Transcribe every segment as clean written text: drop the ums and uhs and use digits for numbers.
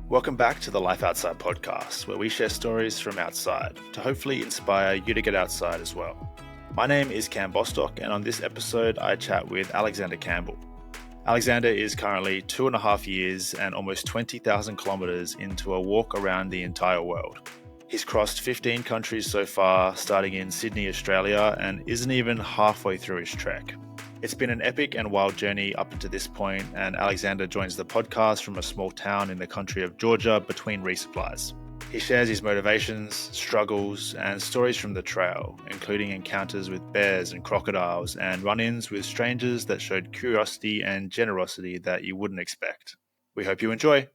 Welcome back to the Life Outside podcast, where we share stories from outside to hopefully inspire you to get outside as well. My name is Cam Bostock, and on this episode, I chat with Alexander Campbell. Alexander is currently 2.5 years and almost 20,000 kilometers into a walk around the entire world. He's crossed 15 countries so far, starting in Sydney, Australia, and isn't even halfway through his trek. It's been an epic and wild journey up until this point, and Alexander joins the podcast from a small town in the country of Georgia between resupplies. He shares his motivations, struggles, and stories from the trail, including encounters with bears and crocodiles and run-ins with strangers that showed curiosity and generosity that you wouldn't expect. We hope you enjoy.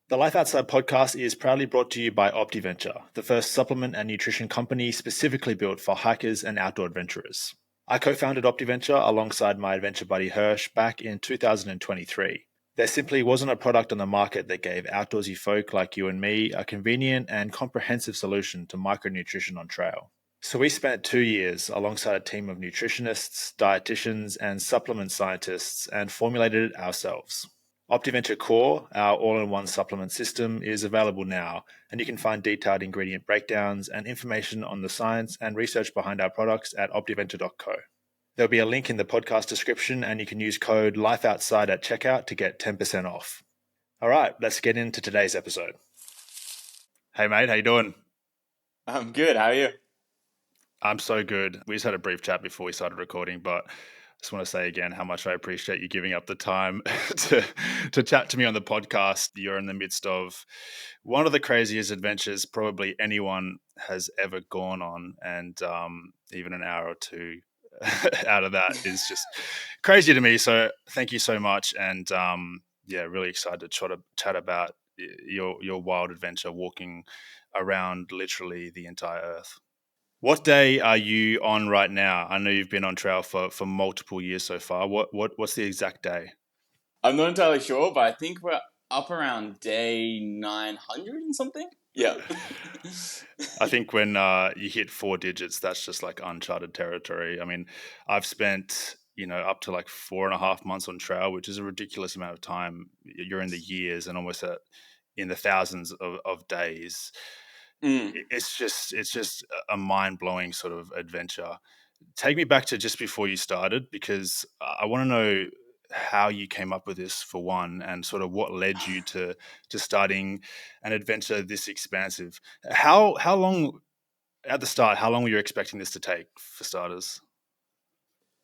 The Life Outside podcast is proudly brought to you by OptiVenture, the first supplement and nutrition company specifically built for hikers and outdoor adventurers. I co-founded OptiVenture alongside my adventure buddy Hirsch back in 2023. There simply wasn't a product on the market that gave outdoorsy folk like you and me a convenient and comprehensive solution to micronutrition on trail. So we spent 2 years alongside a team of nutritionists, dietitians, and supplement scientists and formulated it ourselves. OptiVenture Core, our all-in-one supplement system, is available now, and you can find detailed ingredient breakdowns and information on the science and research behind our products at optiventure.co. There'll be a link in the podcast description, and you can use code LIFEOUTSIDE at checkout to get 10% off. All right, let's get into today's episode. Hey mate, how you doing? I'm good. How are you? I'm so good. We just had a brief chat before we started recording, but I just want to say again how much I appreciate you giving up the time to chat to me on the podcast. You're in the midst of one of the craziest adventures probably anyone has ever gone on, and even an hour or two out of that is just crazy to me. So thank you so much, and really excited to chat about your wild adventure walking around literally the entire earth. What day are you on right now? I know you've been on trail for multiple years so far. What's the exact day? I'm not entirely sure, but I think we're up around day 900 and something. Yeah. I think when you hit 4 digits, that's just like uncharted territory. I mean, I've spent, up to like 4.5 months on trail, which is a ridiculous amount of time. You're in the years and almost in the thousands of days. It's just a mind-blowing sort of adventure. Take me back to just before you started, because I want to know how you came up with this for one, and sort of what led you to starting an adventure this expansive. How long at the start? How long were you expecting this to take for starters?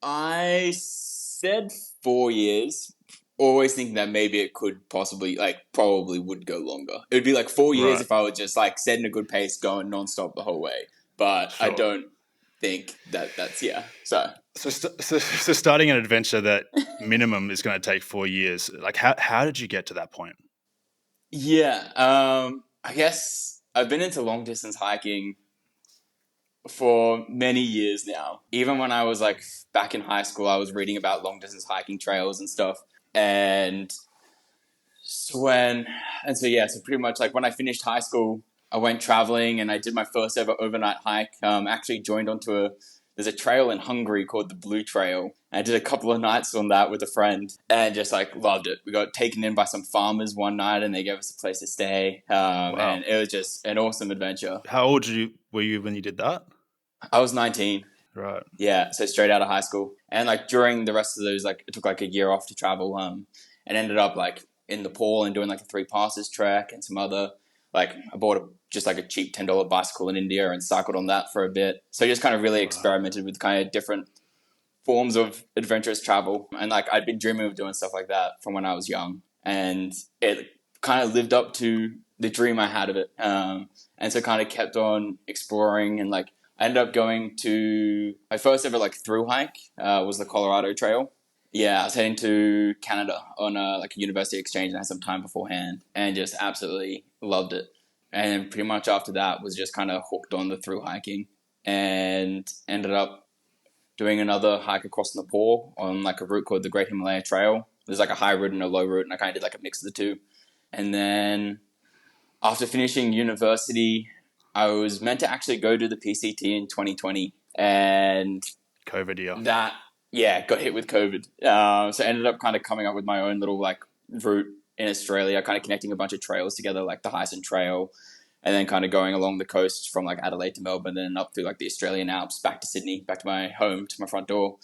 I said 4 years, always thinking that maybe it could possibly, probably would go longer. It would be like 4 years Right. if I was just like setting a good pace, going nonstop the whole way. But Sure. I don't think that's, yeah. So starting an adventure that minimum is going to take 4 years. Like, how did you get to that point? yeah, I guess I've been into long distance hiking for many years now. Even when I was like back in high school, I was reading about long distance hiking trails and stuff. So pretty much like when I finished high school, I went traveling and I did my first ever overnight hike. Actually joined onto there's a trail in Hungary called the Blue Trail. I did a couple of nights on that with a friend and just like loved it. We got taken in by some farmers one night and they gave us a place to stay. Wow. And it was just an awesome adventure. How old were you when you did that? I was 19. Right. Yeah, so straight out of high school. And like during the rest of those, like it took like a year off to travel and ended up like in Nepal and doing like the Three Passes trek and some other, like I bought just like a cheap $10 bicycle in India and cycled on that for a bit. So just kind of really experimented with kind of different forms of adventurous travel. And like I'd been dreaming of doing stuff like that from when I was young. And it kind of lived up to the dream I had of it. And so kind of kept on exploring and like I ended up going to my first ever like through hike was the Colorado Trail. Yeah, I was heading to Canada on a university exchange and I had some time beforehand and just absolutely loved it. And pretty much after that was just kind of hooked on the through hiking and ended up doing another hike across Nepal on like a route called the Great Himalaya Trail. There's like a high route and a low route and I kind of did like a mix of the two. And then after finishing university, I was meant to actually go to the PCT in 2020 and COVID year. Got hit with COVID. So I ended up kind of coming up with my own little like route in Australia, kind of connecting a bunch of trails together, like the Hyson Trail, and then kind of going along the coast from like Adelaide to Melbourne, then up through like the Australian Alps, back to Sydney, back to my home, to my front door.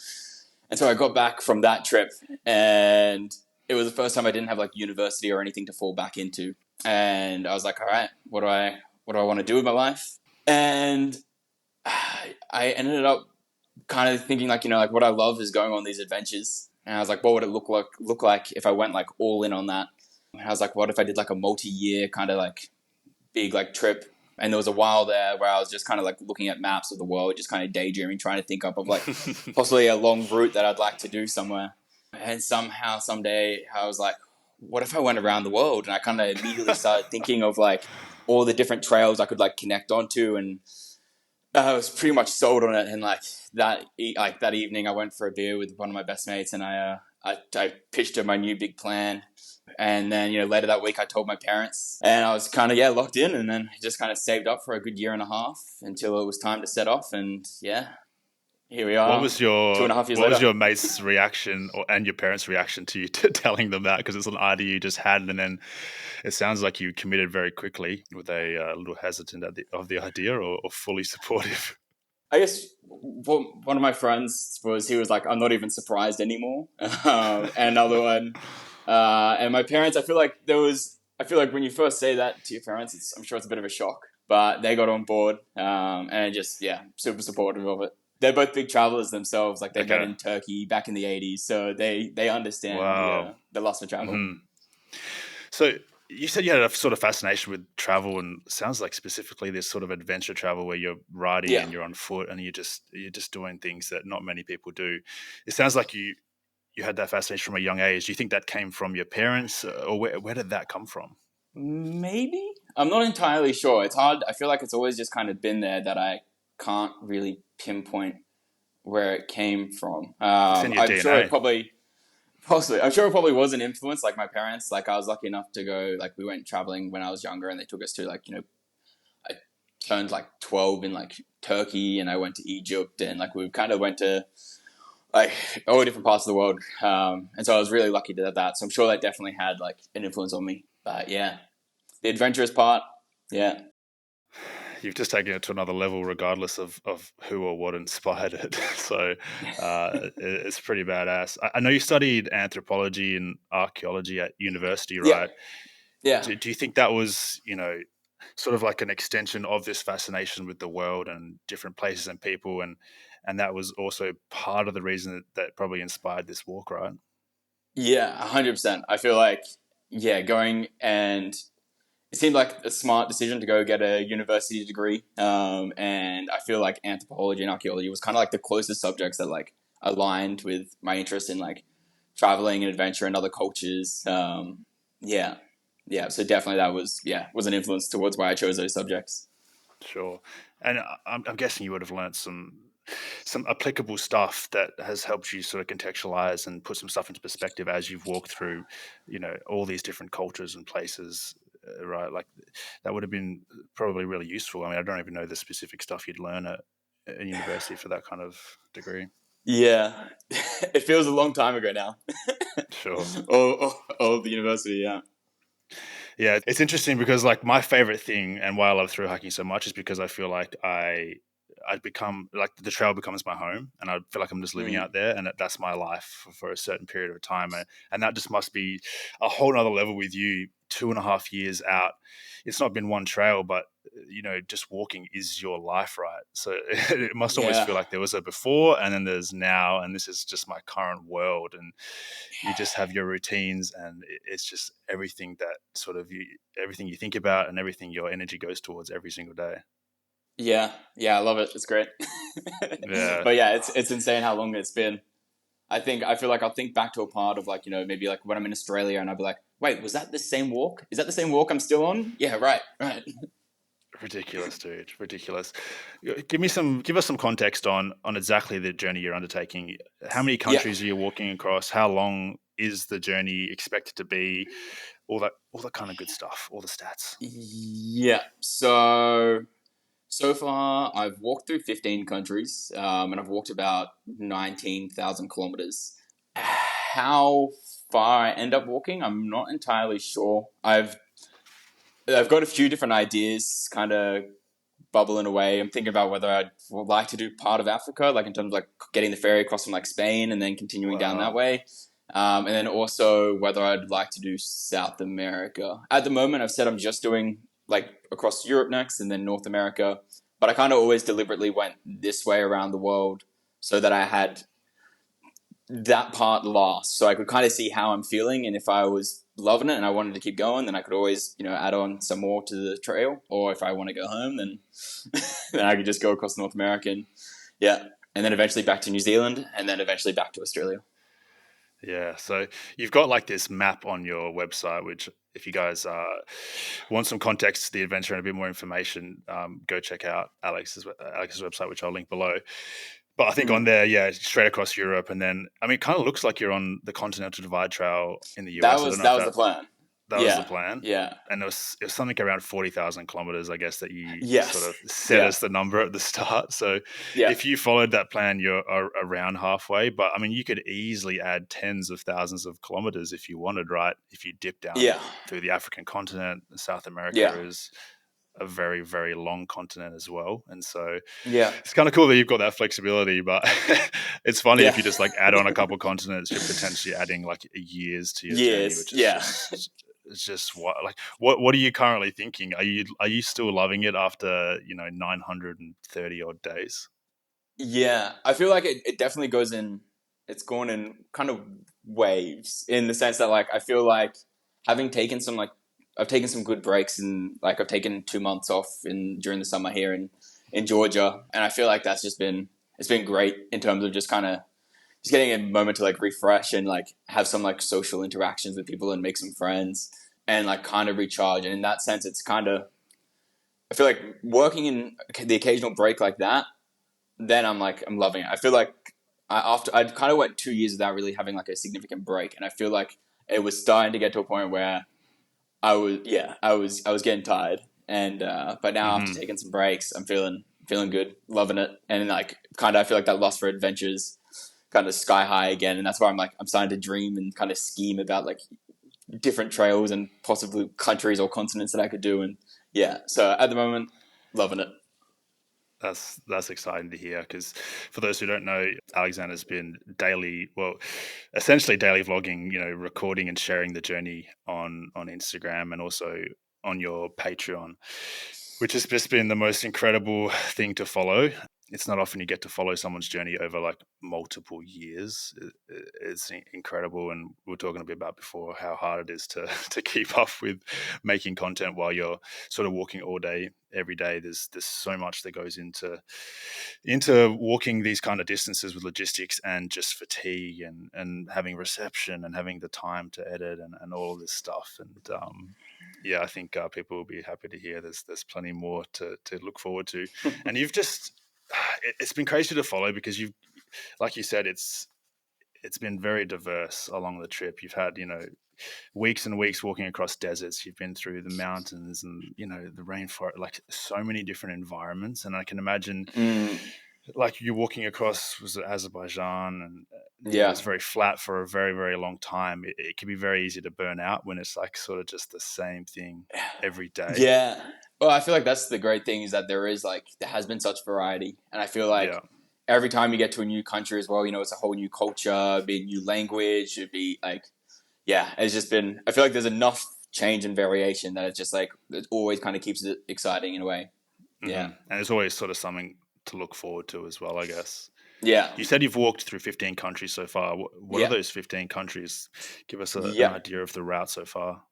And so I got back from that trip, and it was the first time I didn't have like university or anything to fall back into. And I was like, all right, what do I want to do with my life? And I ended up kind of thinking like, like what I love is going on these adventures. And I was like, what would it look like if I went like all in on that? And I was like, what if I did like a multi-year kind of like big like trip? And there was a while there where I was just kind of like looking at maps of the world, just kind of daydreaming, trying to think up of like possibly a long route that I'd like to do somewhere. And somehow, someday, I was like, what if I went around the world? And I kind of immediately started thinking of like all the different trails I could like connect onto, and I was pretty much sold on it. And like that evening, I went for a beer with one of my best mates, and I pitched her my new big plan. And then, later that week I told my parents, and I was kind of, locked in, and then just kind of saved up for a good year and a half until it was time to set off. And here we are. What was your 2.5 years What later. was your mate's reaction and your parents' reaction to you telling them that? Because it's an idea you just had, and then it sounds like you committed very quickly. Were they a little hesitant of the idea, or fully supportive? I guess one of my friends he was like, I'm not even surprised anymore. And another one, and my parents, I feel like when you first say that to your parents, I'm sure it's a bit of a shock, but they got on board, and just, super supportive of it. They're both big travelers themselves. Like they met in Turkey back in the 80s. So they understand the lust for travel. Mm-hmm. So you said you had a sort of fascination with travel, and it sounds like specifically this sort of adventure travel where you're riding and you're on foot and you're just doing things that not many people do. It sounds like you had that fascination from a young age. Do you think that came from your parents, or where did that come from? Maybe. I'm not entirely sure. It's hard. I feel like it's always just kind of been there that I can't really pinpoint where it came from. It's in your DNA. Sure it probably was an influence, like my parents. Like I was lucky enough to go, like we went traveling when I was younger, and they took us to like, I turned like 12 in like Turkey, and I went to Egypt, and like we kind of went to like all different parts of the world. And so I was really lucky to have that. So I'm sure that definitely had like an influence on me. But the adventurous part, You've just taken it to another level, regardless of who or what inspired it. So it's pretty badass. I know you studied anthropology and archaeology at university, right? Yeah. Do you think that was, sort of like an extension of this fascination with the world and different places and people, and that was also part of the reason that probably inspired this walk, right? Yeah, 100%. I feel like, going, and it seemed like a smart decision to go get a university degree. And I feel like anthropology and archaeology was kind of like the closest subjects that like aligned with my interest in like traveling and adventure and other cultures. So definitely that was an influence towards why I chose those subjects. Sure. And I'm guessing you would have learned some applicable stuff that has helped you sort of contextualize and put some stuff into perspective as you've walked through, all these different cultures and places, right? Like that would have been probably really useful. I mean, I don't even know the specific stuff you'd learn at university for that kind of degree. Yeah, it feels a long time ago now. Sure. Oh, the university, yeah. Yeah, it's interesting because like my favorite thing and why I love thru hiking so much is because I feel like I'd become like the trail becomes my home, and I feel like I'm just living out there, and that's my life for a certain period of time. And that just must be a whole nother level with you 2.5 years out. It's not been one trail, but just walking is your life, right? So it must almost feel like there was a before and then there's now, and this is just my current world. And you just have your routines, and it's just everything that sort of everything you think about and everything your energy goes towards every single day. Yeah, I love it. It's great. Yeah. But yeah, it's insane how long it's been. I feel like I'll think back to a part of like, maybe like when I'm in Australia, and I'll be like, wait, was that the same walk? Is that the same walk I'm still on? Yeah, right. Ridiculous, dude. Ridiculous. Give us some context on exactly the journey you're undertaking. How many countries are you walking across? How long is the journey expected to be? All that kind of good stuff, all the stats. Yeah. So far, I've walked through 15 countries, and I've walked about 19,000 kilometers. How far I end up walking, I'm not entirely sure. I've got a few different ideas kind of bubbling away. I'm thinking about whether I'd like to do part of Africa, like in terms of like getting the ferry across from like Spain and then continuing down that Wow. way. And then also whether I'd like to do South America. At the moment, I've said I'm just doing like across Europe next and then North America. But I kind of always deliberately went this way around the world so that I had that part last. So I could kind of see how I'm feeling. And if I was loving it and I wanted to keep going, then I could always, add on some more to the trail. Or if I want to go home, then then I could just go across North America and and then eventually back to New Zealand and then eventually back to Australia. Yeah, so you've got like this map on your website, which if you guys want some context to the adventure and a bit more information, go check out Alex's website, which I'll link below. But I think on there, straight across Europe, and then it kind of looks like you're on the Continental Divide Trail in the US. That was the plan. That was the plan. Yeah. And it was something around 40,000 kilometers, I guess, that you Yes. sort of set as the number at the start. So if you followed that plan, you're around halfway. But you could easily add tens of thousands of kilometers if you wanted, right? If you dip down through the African continent, South America is a very, very long continent as well. And so it's kind of cool that you've got that flexibility, but it's funny if you just like add on a couple continents, you're potentially adding like years to your journey, which is it's just what are you currently thinking? Are you still loving it after 930 odd days? Yeah, I feel like it definitely goes in. It's gone in kind of waves in the sense that like I feel like having taken some like I've taken some good breaks and like I've taken 2 months off during the summer here in Georgia, and I feel like it's been great in terms of just kind of just getting a moment to like refresh and like have some like social interactions with people and make some friends and like kind of recharge. And in that sense, it's kind of, I feel like working in the occasional break like that, then I'm loving it. I feel like I kind of went 2 years without really having like a significant break. And I feel like it was starting to get to a point where I was getting tired. And, but now after taking some breaks, I'm feeling good, loving it. And like, kind of, I feel like that lust for adventures kind of sky high again, and that's why I'm starting to dream and kind of scheme about like different trails and possibly countries or continents that I could do. And so at the moment, loving it. That's exciting to hear, because for those who don't know, Alexander's been essentially daily vlogging, recording and sharing the journey on Instagram and also on your Patreon, which has just been the most incredible thing to follow. It's not often you get to follow someone's journey over like multiple years. It's incredible. And we were talking a bit about before how hard it is to keep up with making content while you're sort of walking all day, every day. There's so much that goes into walking these kind of distances with logistics and just fatigue and having reception and having the time to edit and all of this stuff. And I think people will be happy to hear there's plenty more to look forward to. And it's been crazy to follow because you've, like you said, it's been very diverse along the trip. You've had, weeks and weeks walking across deserts. You've been through the mountains and, the rainforest, like so many different environments. And I can imagine like you walking across Azerbaijan and it was very flat for a very, very long time. It can be very easy to burn out when it's like sort of just the same thing every day. Yeah. Well, I feel like that's the great thing is that there has been such variety. And I feel like every time you get to a new country as well, it's a whole new culture, it'd be a new language, it'd be like, it's just been, I feel like there's enough change and variation that it's just like, it always kind of keeps it exciting in a way. Yeah. And there's always sort of something to look forward to as well, I guess. Yeah. You said you've walked through 15 countries so far. What are those 15 countries? Give us an idea of the route so far.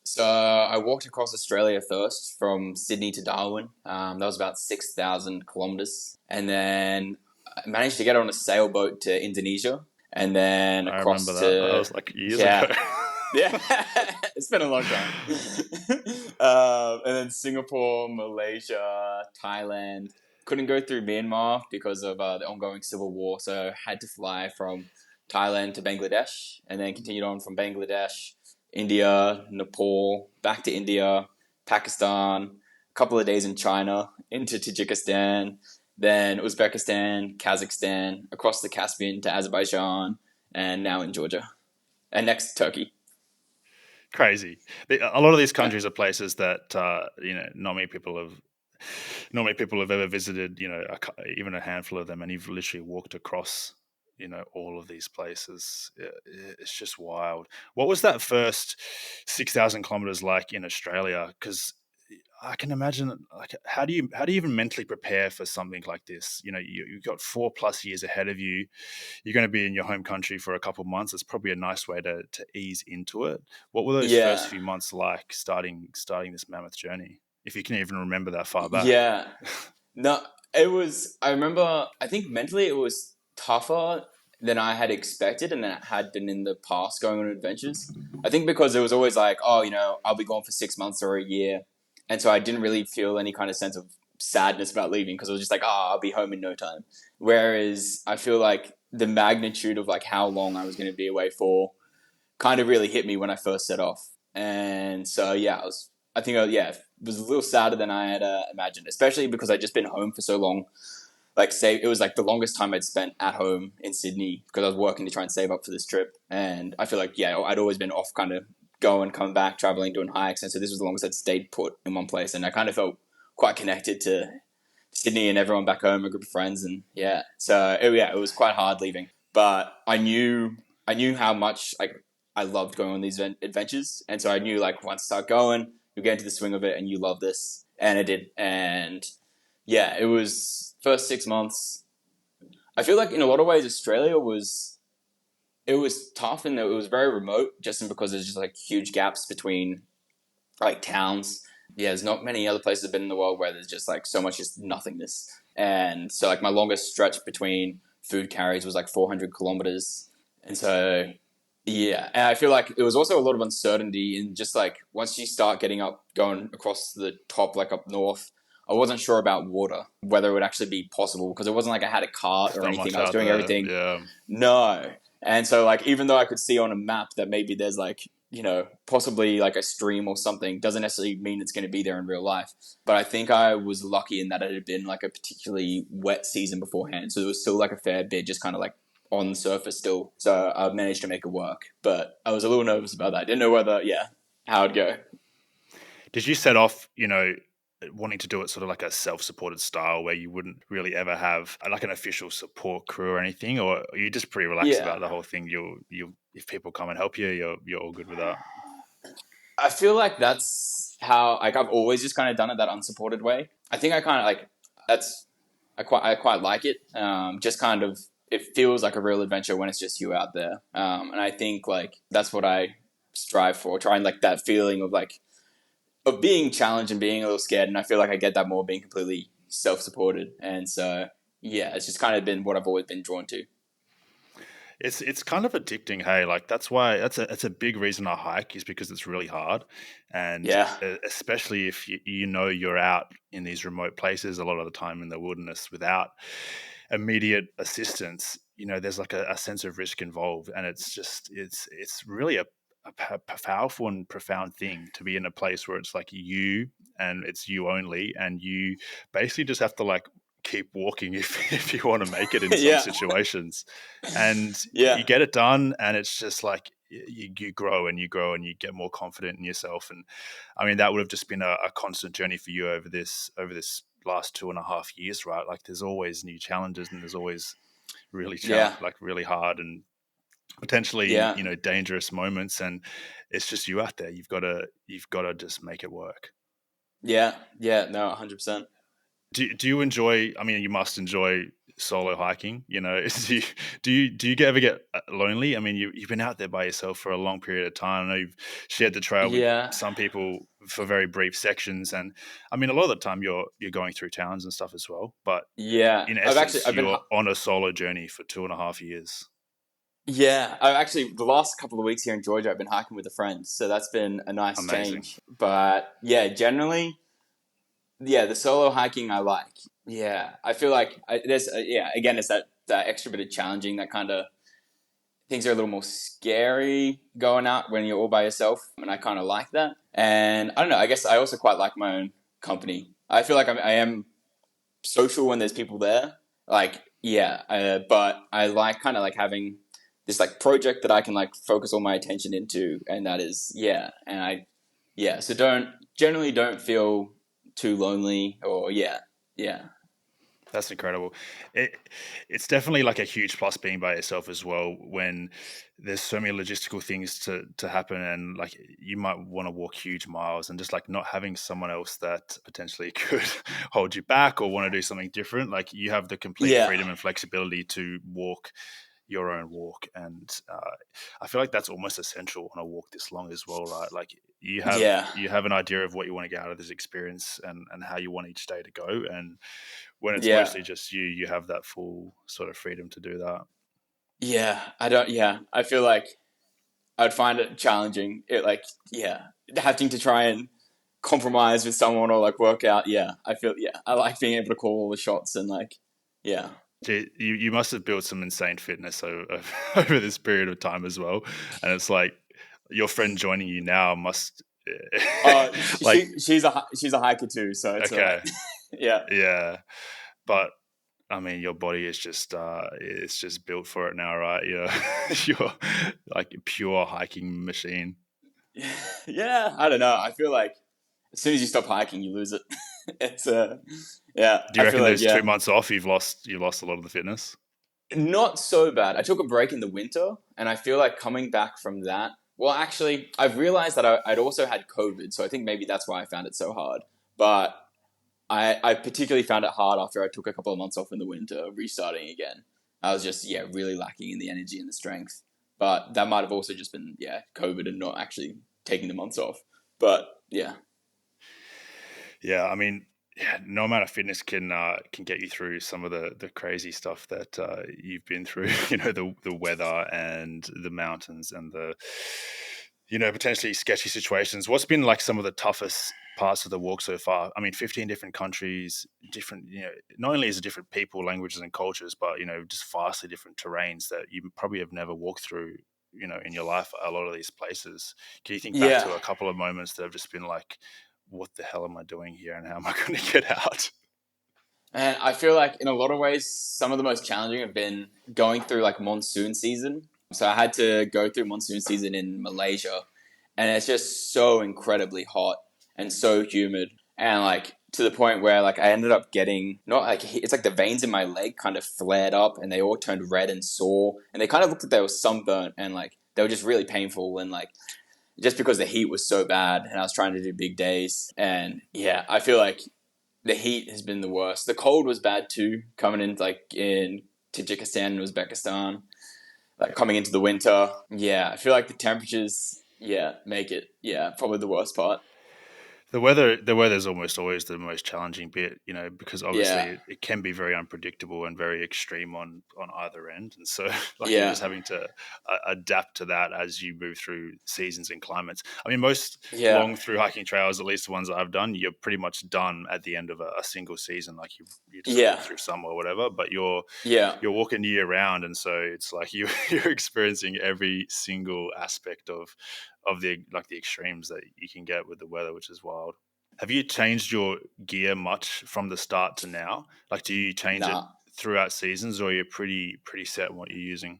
So I walked across Australia first from Sydney to Darwin. That was about 6,000 kilometers. And then I managed to get on a sailboat to Indonesia and then across I remember that was like years ago. Yeah, it's been a long time. And then Singapore, Malaysia, Thailand. Couldn't go through Myanmar because of the ongoing civil war. So had to fly from Thailand to Bangladesh and then continued on from Bangladesh, India, Nepal, back to India, Pakistan, a couple of days in China, into Tajikistan, then Uzbekistan, Kazakhstan, across the Caspian to Azerbaijan, and now in Georgia. and next Turkey. Crazy. A lot of these Yeah. countries are places that not many people have ever visited. Even a handful of them, and you've literally walked across. All of these places. It's just wild. What was that first 6,000 kilometers like in Australia? Because I can imagine, like, how do you even mentally prepare for something like this? You've got 4+ years ahead of you. You're going to be in your home country for a couple of months. It's probably a nice way to ease into it. What were those first Yeah. few months like starting this mammoth journey? If you can even remember that far back. Yeah. No, it was. I remember. I think mentally it was tougher than I had expected, and than it had been in the past going on adventures. I think because it was always like, oh, I'll be gone for 6 months or a year, and so I didn't really feel any kind of sense of sadness about leaving because it was just like, oh, I'll be home in no time. Whereas I feel like the magnitude of like how long I was going to be away for kind of really hit me when I first set off, and so yeah, I was. I think, yeah, it was a little sadder than I had imagined, especially because I'd just been home for so long. Like, say, it was like the longest time I'd spent at home in Sydney because I was working to try and save up for this trip. And I feel like, yeah, I'd always been off kind of going, coming back, traveling, doing hikes. And so this was the longest I'd stayed put in one place. And I kind of felt quite connected to Sydney and everyone back home, a group of friends. And yeah, so it was quite hard leaving. But I knew how much like I loved going on these adventures. And so I knew like once I start going, you get into the swing of it and you love this. And I did. And yeah, it was first 6 months. I feel like in a lot of ways Australia was tough in that it was very remote just because there's just like huge gaps between like towns. Yeah, there's not many other places I've been in the world where there's just like so much just nothingness. And so like my longest stretch between food carries was like 400 kilometers. And so yeah, and I feel like it was also a lot of uncertainty in just like once you start getting up, going across the top, like up north, I wasn't sure about water, whether it would actually be possible because it wasn't like I had a cart There's or not anything. much I was out doing there. everything. Yeah. No. And so like even though I could see on a map that maybe there's like, possibly like a stream or something, doesn't necessarily mean it's going to be there in real life. But I think I was lucky in that it had been like a particularly wet season beforehand. So there was still like a fair bit just kind of like on the surface still. So I managed to make it work. But I was a little nervous about that. I didn't know how it'd go. Did you set off, wanting to do it sort of like a self-supported style where you wouldn't really ever have like an official support crew or anything, or are you just pretty relaxed Yeah. about the whole thing? You if people come and help you, you're all good with that. I feel like that's how like I've always just kind of done it that unsupported way. I think I kind of like that's I quite like it. Just kind of it feels like a real adventure when it's just you out there. And I think like that's what I strive for. Trying like that feeling of like of being challenged and being a little scared. And I feel like I get that more being completely self supported. And so yeah, it's just kind of been what I've always been drawn to. It's kind of addicting, hey. Like that's a big reason I hike is because it's really hard, and Yeah. especially if you're out in these remote places a lot of the time in the wilderness without immediate assistance. There's like a sense of risk involved, and it's really a powerful and profound thing to be in a place where it's like you and it's you only, and you basically just have to like keep walking if you want to make it in some Yeah. situations, and you Yeah. get it done, and it's just like you grow and you grow and you get more confident in yourself. And I mean that would have just been a constant journey for you over this last 2.5 years, right? Like there's always new challenges and there's always Yeah. like really hard and potentially Yeah. dangerous moments, and it's just you out there. You've got to just make it work. Yeah. Yeah. No, 100%. Do you enjoy? I mean, you must enjoy solo hiking. Do you ever get lonely? I mean, you've been out there by yourself for a long period of time. I know you've shared the trail with Yeah. some people for very brief sections, and I mean, a lot of the time you're going through towns and stuff as well. But Yeah. in I've actually essence, I've been you're on a solo journey for 2.5 years. Yeah, I've actually the last couple of weeks here in Georgia, I've been hiking with a friend, so that's been a nice Amazing. change. But yeah, generally, yeah, the solo hiking I like. Yeah, I feel like there's yeah, again, it's that extra bit of challenging that kind of things are a little more scary going out when you're all by yourself, and I kind of like that. And I don't know, I guess I also quite like my own company. I feel like I am social when there's people there. Like, yeah, but I like kind of like having this like project that I can like focus all my attention into, and that is so don't feel too lonely or yeah. That's incredible. It's definitely like a huge plus being by yourself as well when there's so many logistical things to happen, and like you might want to walk huge miles, and just like not having someone else that potentially could hold you back or want to do something different. Like you have the complete Yeah. freedom and flexibility to walk your own walk, and I feel like that's almost essential on a walk this long as well, right? Like Yeah. you have an idea of what you want to get out of this experience, and how you want each day to go, and when it's Yeah. mostly just you, you have that full sort of freedom to do that. Yeah. I feel like I'd find it challenging. Having to try and compromise with someone or like work out. I like being able to call all the shots and like, yeah. Gee, you must have built some insane fitness over this period of time as well, and it's like your friend joining you now must like She's a hiker too, so it's alright. okay, Yeah. yeah, but I mean, your body is just it's just built for it now, right? You're like a pure hiking machine. Yeah. I don't know. I feel like as soon as you stop hiking, you lose it. It's Do you I feel reckon like those 2 months off you lost a lot of the fitness? not so bad. I took a break in the winter, and I feel like coming back from that. Well, actually, I've realized that I'd also had COVID, so I think maybe that's why I found it so hard. But I particularly found it hard after I took a couple of months off in the winter, restarting again. I was just really lacking in the energy and the strength. But that might have also just been COVID and not actually taking the months off. But yeah, Yeah, I mean, yeah, no amount of fitness can get you through some of the crazy stuff that you've been through. The weather and the mountains and the potentially sketchy situations. What's been like some of the toughest parts of the walk so far? I mean, 15 different countries, different. Not only is it different people, languages, and cultures, but just vastly different terrains that you probably have never walked through. In your life, a lot of these places. Can you think back yeah. to a couple of moments that have just been like, what the hell am I doing here and how am I going to get out? And I feel like in a lot of ways, some of the most challenging have been going through like monsoon season. So I had to go through monsoon season in Malaysia, and it's just so incredibly hot and so humid, and like to the point where like I ended up getting not like it's like the veins in my leg kind of flared up, and they all turned red and sore, and they kind of looked like they were sunburnt, and like they were just really painful, and like just because the heat was so bad, and I was trying to do big days, and I feel like the heat has been the worst. The cold was bad too, coming in like in Tajikistan and Uzbekistan, like coming into the winter. Yeah, I feel like the temperatures, make it, probably the worst part. The weather's almost always the most challenging bit, because obviously Yeah, it can be very unpredictable and very extreme on either end, and so like you're yeah, just having to adapt to that as you move through seasons and climates. I mean, most yeah, long through hiking trails, at least the ones that I've done, you're pretty much done at the end of a single season. Like you just yeah, walk through summer or whatever, but yeah, you're walking year round, and so it's like you're experiencing every single aspect of the extremes that you can get with the weather, which is wild. Have you changed your gear much from the start to now? Like, do you change it nah. throughout seasons, or you're pretty set on what you're using?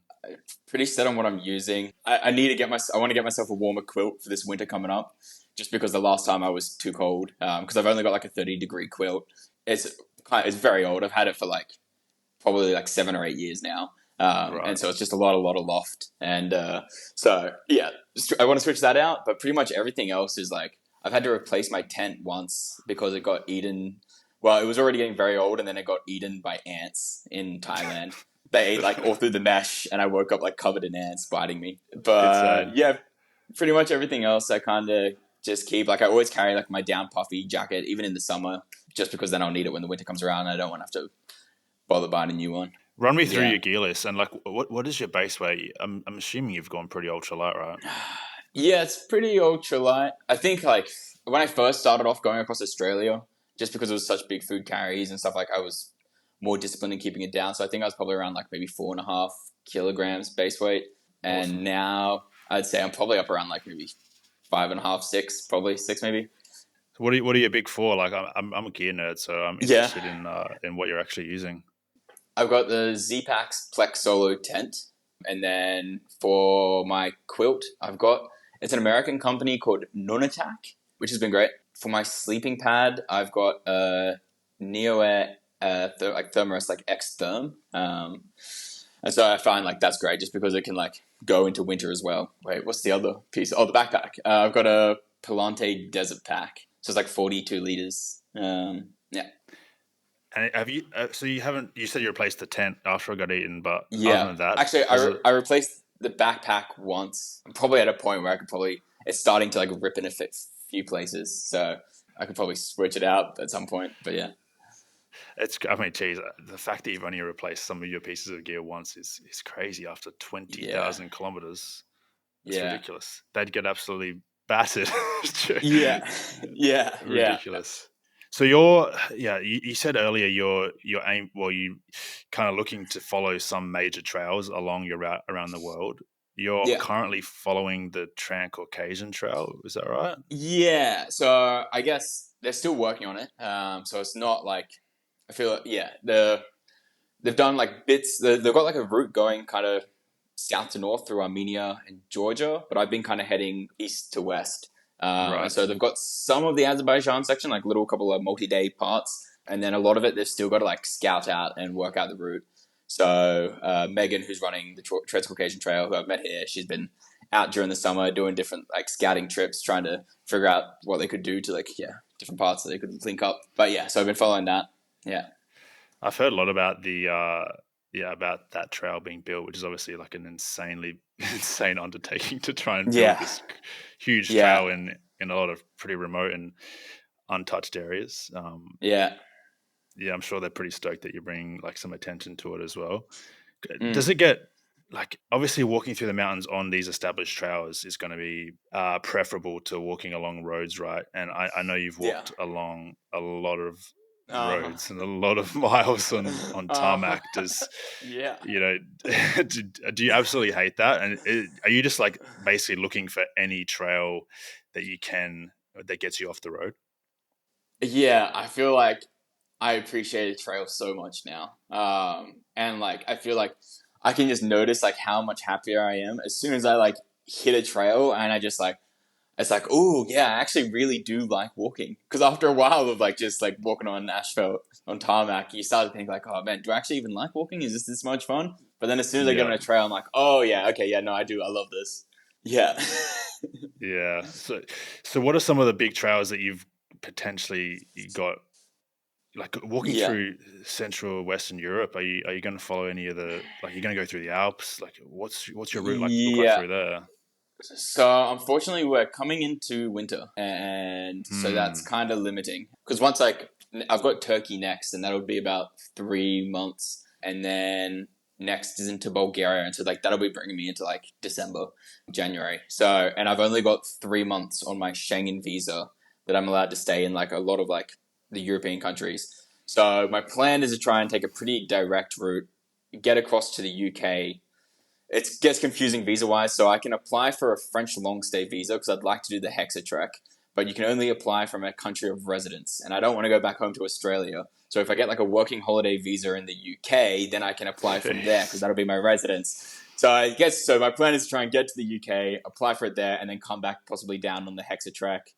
Pretty set on what I'm using. I need to I want to get myself a warmer quilt for this winter coming up, just because the last time I was too cold. Because I've only got like a 30-degree quilt. It's very old. I've had it for like probably like 7 or 8 years now. Right. And so it's just a lot of loft. And I want to switch that out. But pretty much everything else is like I've had to replace my tent once because it got eaten. Well, it was already getting very old, and then it got eaten by ants in Thailand. They ate like all through the mesh, and I woke up like covered in ants biting me. But Insane. yeah, pretty much everything else I kind of just keep. Like I always carry like my down puffy jacket, even in the summer, just because then I'll need it when the winter comes around. And I don't want to have to bother buying a new one. Run me through Yeah. your gear list, and like, what is your base weight? I'm assuming you've gone pretty ultralight, right? Yeah, it's pretty ultralight. I think like when I first started off going across Australia, just because it was such big food carries and stuff, like I was more disciplined in keeping it down. So I think I was probably around like maybe 4.5 kilograms base weight. And Awesome. now I'd say I'm probably up around like maybe 5.5, 6, probably 6 maybe. So what are you big for? Like, I'm a gear nerd, so I'm Yeah. interested in what you're actually using. I've got the Z-Packs Plex Solo tent. And then for my quilt, it's an American company called Nunatak, which has been great. For my sleeping pad, I've got a NeoAir Thermarest like X Therm. And so I find like that's great just because it can like go into winter as well. Wait, what's the other piece? Oh, the backpack. I've got a Palante Desert Pack. So it's like 42 liters. Yeah. And have you? So you haven't? You said you replaced the tent after I got eaten, but other Yeah. than that, Actually, has it? I replaced the backpack once. I'm probably at a point where it's starting to like rip in a few places. So I could probably switch it out at some point. But yeah. It's. I mean, geez, the fact that you've only replaced some of your pieces of gear once is crazy. After Yeah. 20,000 kilometers, it's Yeah. ridiculous. They'd get absolutely battered. Yeah. Yeah. Yeah. Ridiculous. So you said earlier your aim. Well, you kind of looking to follow some major trails along your route around the world. You're Yeah. currently following the Trans-Caucasian Trail. Is that right? Yeah. So I guess they're still working on it. So it's not like I feel like, yeah, they've done like bits. They've got like a route going kind of south to north through Armenia and Georgia, but I've been kind of heading east to west. And Right. so they've got some of the Azerbaijan section, like little couple of multi-day parts, and then a lot of it they've still got to like scout out and work out the route. So Megan, who's running the Trans-Caucasian Trail, who I've met here, she's been out during the summer doing different like scouting trips, trying to figure out what they could do to like different parts that they could link up. But yeah, so I've been following that. Yeah. I've heard a lot about about that trail being built, which is obviously like an insane undertaking to try and build Yeah. this huge Yeah. trail in a lot of pretty remote and untouched areas. Yeah. Yeah, I'm sure they're pretty stoked that you're bringing like some attention to it as well. Mm. Does it get like obviously walking through the mountains on these established trails is going to be preferable to walking along roads, right? And I know you've Yeah. walked along a lot of Uh-huh. roads and a lot of miles on Uh-huh. tarmac. Does Yeah. you know? Do you absolutely hate that? And are you just like basically looking for any trail that you can that gets you off the road? Yeah, I feel like I appreciate trail so much now. And like I feel like I can just notice like how much happier I am as soon as I like hit a trail and I just like it's like, oh yeah, I actually really do like walking. Because after a while of like just like walking on asphalt on tarmac, you start to think like, oh man, do I actually even like walking? Is this much fun? But then as soon as I get on Yeah. a trail, I'm like, oh yeah, okay, yeah, no, I do, I love this. Yeah. Yeah. So what are some of the big trails that you've potentially got like walking Yeah. through Central Western Europe? Are you going to follow any of the like you're going to go through the Alps? Like what's your route like look like Yeah. through there? So unfortunately, we're coming into winter, and so that's Hmm. kind of limiting. Because once like I've got Turkey next, and that'll be about 3 months, and then next is into Bulgaria, and so like that'll be bringing me into like December, January. So and I've only got 3 months on my Schengen visa that I'm allowed to stay in like a lot of like the European countries. So my plan is to try and take a pretty direct route, get across to the UK. It gets confusing visa wise, so I can apply for a French long stay visa because I'd like to do the Hexa trek, but you can only apply from a country of residence, and I don't want to go back home to Australia. So if I get like a working holiday visa in the UK, then I can apply from there because that'll be my residence. So I guess so. My plan is to try and get to the UK, apply for it there, and then come back possibly down on the Hexa trek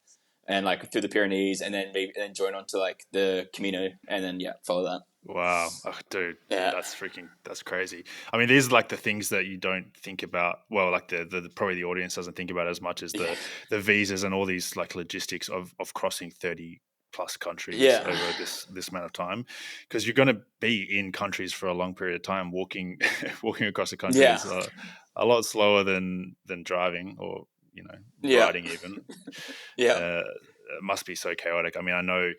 and like through the Pyrenees, and then maybe then join on to like the Camino, and then follow that. Wow, oh, dude, Yeah, that's crazy. I mean, these are like the things that you don't think about. Well, like the probably the audience doesn't think about as much as yeah, the visas and all these like logistics of crossing 30 plus countries yeah, over this amount of time, because you're going to be in countries for a long period of time. Walking walking across the country yeah, is a lot slower than driving or yeah, riding even. yeah. It must be so chaotic. I mean, I know,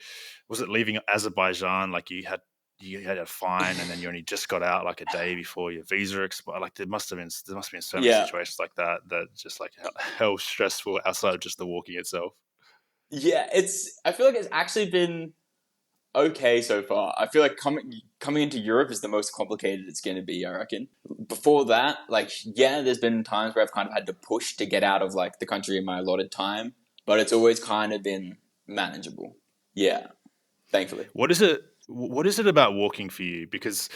was it leaving Azerbaijan? Like you had a fine, and then you only just got out like a day before your visa expired. Like there must have been so many Yeah. situations like that just like hell stressful outside of just the walking itself. Yeah, I feel like it's actually been okay so far. I feel like coming into Europe is the most complicated it's going to be, I reckon. Before that, like there's been times where I've kind of had to push to get out of like the country in my allotted time, but it's always kind of been manageable. Yeah, thankfully. What is it? What is it about walking for you? Because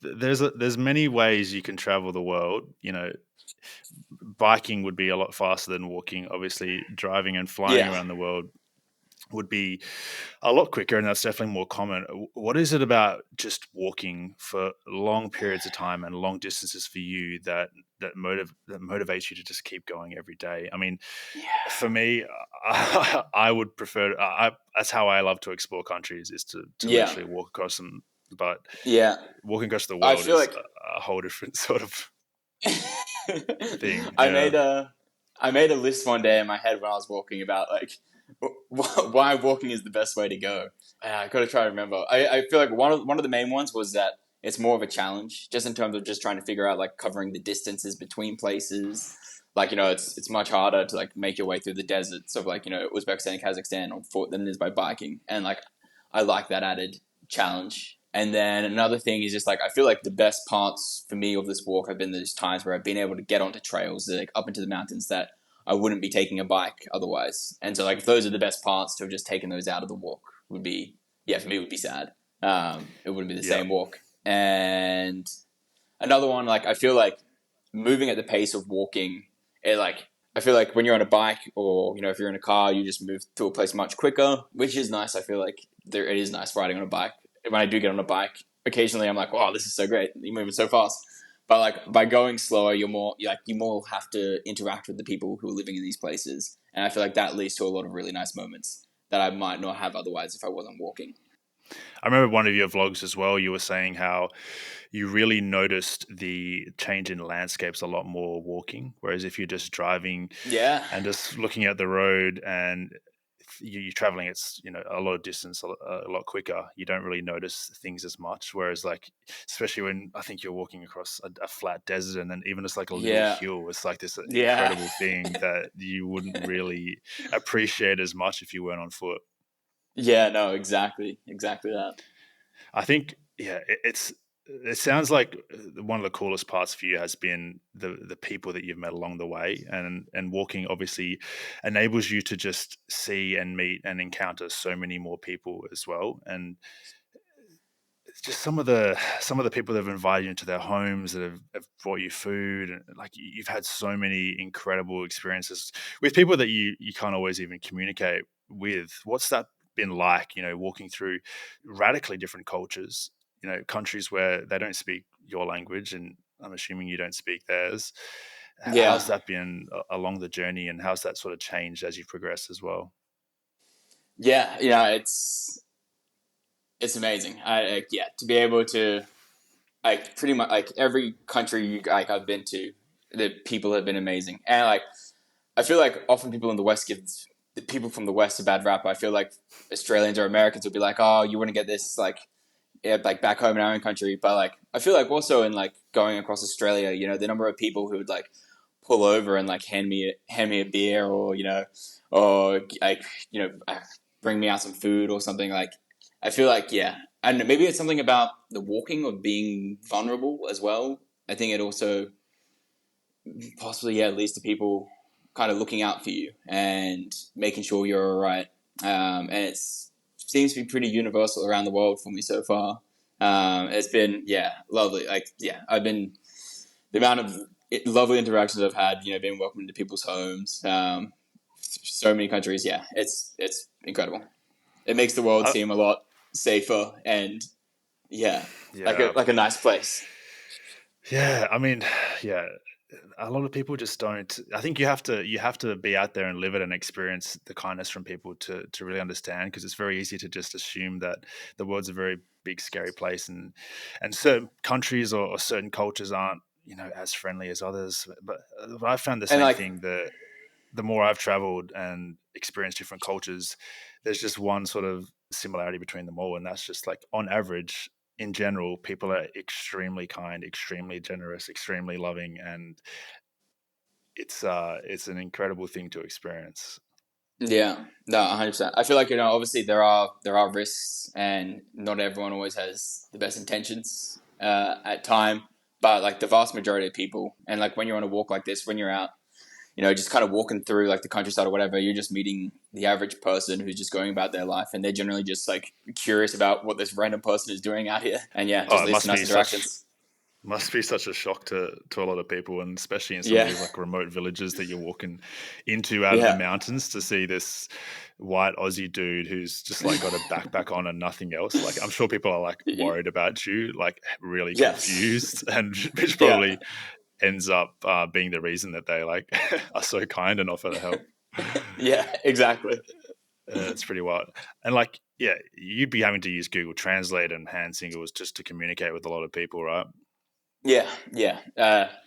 there's many ways you can travel the world. Biking would be a lot faster than walking. Obviously, driving and flying Yeah. around the world would be a lot quicker, and that's definitely more common. What is it about just walking for long periods of time and long distances for you that motivates you to just keep going every day? I mean, Yeah. for me, I would prefer. That's how I love to explore countries, is to Yeah. literally walk across them. But Yeah. walking across the I world feel is like a whole different sort of thing. I Yeah, made a list one day in my head when I was walking about like why walking is the best way to go. I gotta try to remember. I feel like one of the main ones was that it's more of a challenge, just in terms of just trying to figure out like covering the distances between places. Like it's much harder to like make your way through the deserts of like Uzbekistan, Kazakhstan on foot than it is by biking, and like I like that added challenge. And then another thing is just like I feel like the best parts for me of this walk have been those times where I've been able to get onto trails like up into the mountains that I wouldn't be taking a bike otherwise. And so like if those are the best parts, to have just taken those out of the walk would be, yeah, for me it would be sad. It wouldn't be the yeah, same walk. And another one, like I feel like moving at the pace of walking, it like I feel like when you're on a bike or if you're in a car, you just move to a place much quicker, which is nice. I feel like it is nice riding on a bike. When I do get on a bike, occasionally I'm like, wow, this is so great. You're moving so fast. But like by going slower, you more have to interact with the people who are living in these places, and I feel like that leads to a lot of really nice moments that I might not have otherwise if I wasn't walking. I remember one of your vlogs as well. You were saying how you really noticed the change in landscapes a lot more walking, whereas if you're just driving Yeah, and just looking at the road and you're traveling, it's a lot of distance, a lot quicker. You don't really notice things as much. Whereas, like, especially when I think you're walking across a flat desert, and then even just like a little yeah, hill, it's like this yeah, incredible thing that you wouldn't really appreciate as much if you weren't on foot. yeah. No, exactly that. I think, yeah, it sounds like one of the coolest parts for you has been the people that you've met along the way, and walking obviously enables you to just see and meet and encounter so many more people as well. And it's just some of the people that have invited you into their homes, that have brought you food, and like you've had so many incredible experiences with people that you can't always even communicate with. What's that been like, walking through radically different cultures, countries where they don't speak your language, and I'm assuming you don't speak theirs. How's Yeah, that been along the journey, and how's that sort of changed as you progress as well? yeah. It's amazing. Yeah, to be able to like pretty much like every country I've been to, the people have been amazing, and like I feel like often people in the West give the people from the West a bad rap. I feel like Australians or Americans would be like, "Oh, you wouldn't get this like like back home in our own country." But like I feel like also in like going across Australia, the number of people who would like pull over and like hand me a beer or or like bring me out some food or something. Like I feel like, yeah, I don't know, maybe it's something about the walking of being vulnerable as well. I think it also possibly, yeah, leads to people kind of looking out for you and making sure you're all right. And it seems to be pretty universal around the world for me so far. It's been, yeah, lovely. Like, yeah, I've been the amount of lovely interactions I've had. Being welcomed into people's homes. So many countries. Yeah, it's incredible. It makes the world Uh, seem a lot safer and yeah, yeah, like a nice place. yeah. I mean, yeah. A lot of people just don't. I think you have to be out there and live it and experience the kindness from people to really understand, because it's very easy to just assume that the world's a very big scary place, and certain countries or certain cultures aren't as friendly as others. But I found the And same like thing. The more I've traveled and experienced different cultures, there's just one sort of similarity between them all, and that's just like, on average, in general, people are extremely kind, extremely generous, extremely loving, and it's an incredible thing to experience. yeah, no, 100%. I feel like obviously there are risks, and not everyone always has the best intentions at time. But like the vast majority of people, and like when you're on a walk like this, when you're out, just kind of walking through like the countryside or whatever, you're just meeting the average person who's just going about their life, and they're generally just like curious about what this random person is doing out here, and yeah, Oh, just it leads to must nice be such interactions. Must be such a shock to a lot of people, and especially in some of Yeah, these like remote villages that you're walking into out of the yeah, mountains to see this white Aussie dude who's just like got a backpack on and nothing else. Like I'm sure people are like worried about you, like really yes, confused, and which yeah, probably ends up being the reason that they like are so kind and offer to help. yeah, exactly. It's pretty wild. And like, yeah, you'd be having to use Google Translate and hand signals just to communicate with a lot of people, right? Yeah, yeah,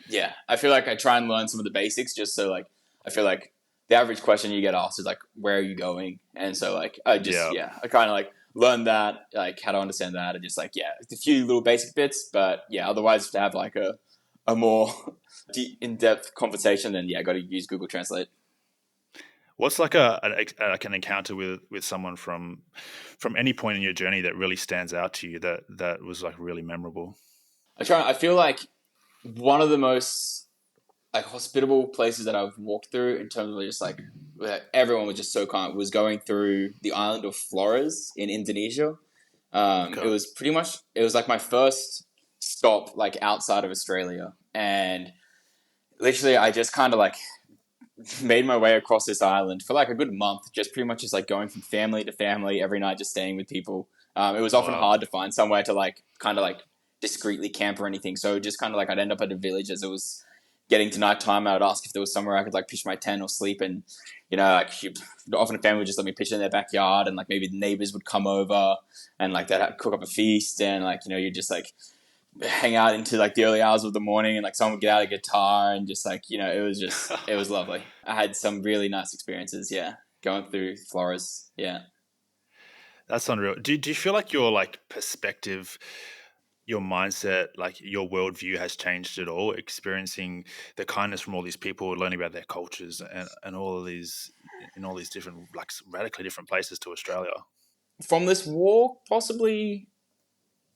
yeah. I feel like I try and learn some of the basics just so like I feel like the average question you get asked is like, "Where are you going?" And so like I just Yeah. I kind of like learn that like how to understand that and just like a few little basic bits, but yeah, otherwise to have like a more deep, in depth conversation, then I got to use Google Translate. What's like like an encounter with someone from any point in your journey that really stands out to you that was like really memorable? I feel like one of the most like hospitable places that I've walked through in terms of just like where everyone was just so kind was going through the island of Flores in Indonesia. It Okay. was pretty much it was like my first stop like outside of Australia, and literally I just kind of like made my way across this island for like a good month, just pretty much just like going from family to family every night, just staying with people. It was often Wow. hard to find somewhere to like kind of like discreetly camp or anything. So just kind of like I'd end up at a village as it was getting to nighttime. I would ask if there was somewhere I could like pitch my tent or sleep, and like often a family would just let me pitch in their backyard, and like maybe the neighbors would come over and like they'd cook up a feast, and like you just like hang out into like the early hours of the morning and like someone would get out a guitar and just like it was lovely. I had some really nice experiences, going through Flores. That's unreal. Do you feel like your like perspective, your mindset, like your worldview has changed at all, experiencing the kindness from all these people, learning about their cultures and all of these in all these different like radically different places to Australia? From this walk, possibly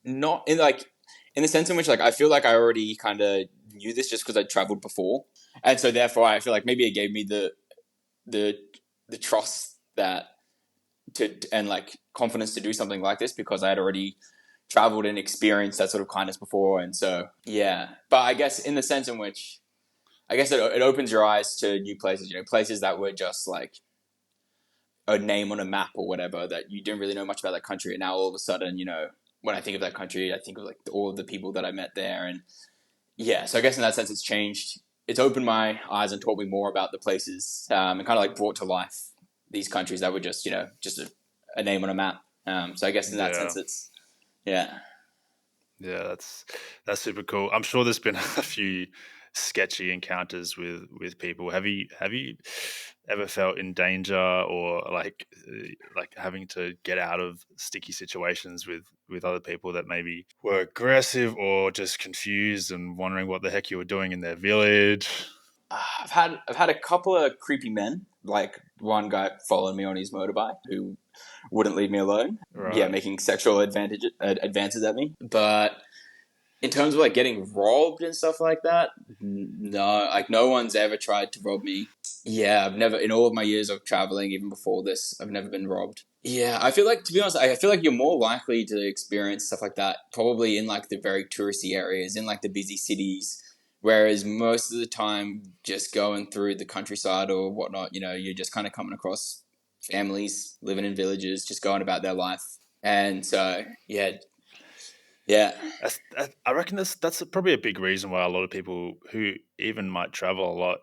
not in like in the sense in which like I feel like I already kind of knew this just because I traveled before, and so therefore I feel like maybe it gave me the the trust that to and like confidence to do something like this because I had already traveled and experienced that sort of kindness before, and so but I guess in the sense in which I guess it opens your eyes to new places, places that were just like a name on a map or whatever that you didn't really know much about that country, and now all of a sudden, when I think of that country, I think of like all of the people that I met there, and so I guess in that sense, it's changed. It's opened my eyes and taught me more about the places, and kind of like brought to life these countries that were just just a name on a map. So I guess in that Yeah. sense, it's yeah. Yeah, that's super cool. I'm sure there's been a few sketchy encounters with people. Have you ever felt in danger or like having to get out of sticky situations with other people that maybe were aggressive or just confused and wondering what the heck you were doing in their village? I've had a couple of creepy men. Like one guy followed me on his motorbike who wouldn't leave me alone. Right. Making sexual advances at me. But in terms of like getting robbed and stuff like that, no, like no one's ever tried to rob me. I've never in all of my years of traveling, even before this, I've never been robbed. I feel like to be honest, I feel like you're more likely to experience stuff like that probably in like the very touristy areas, in like the busy cities. Whereas most of the time, just going through the countryside or whatnot, you're just kind of coming across families living in villages, just going about their life. And so, yeah, I reckon that's probably a big reason why a lot of people who even might travel a lot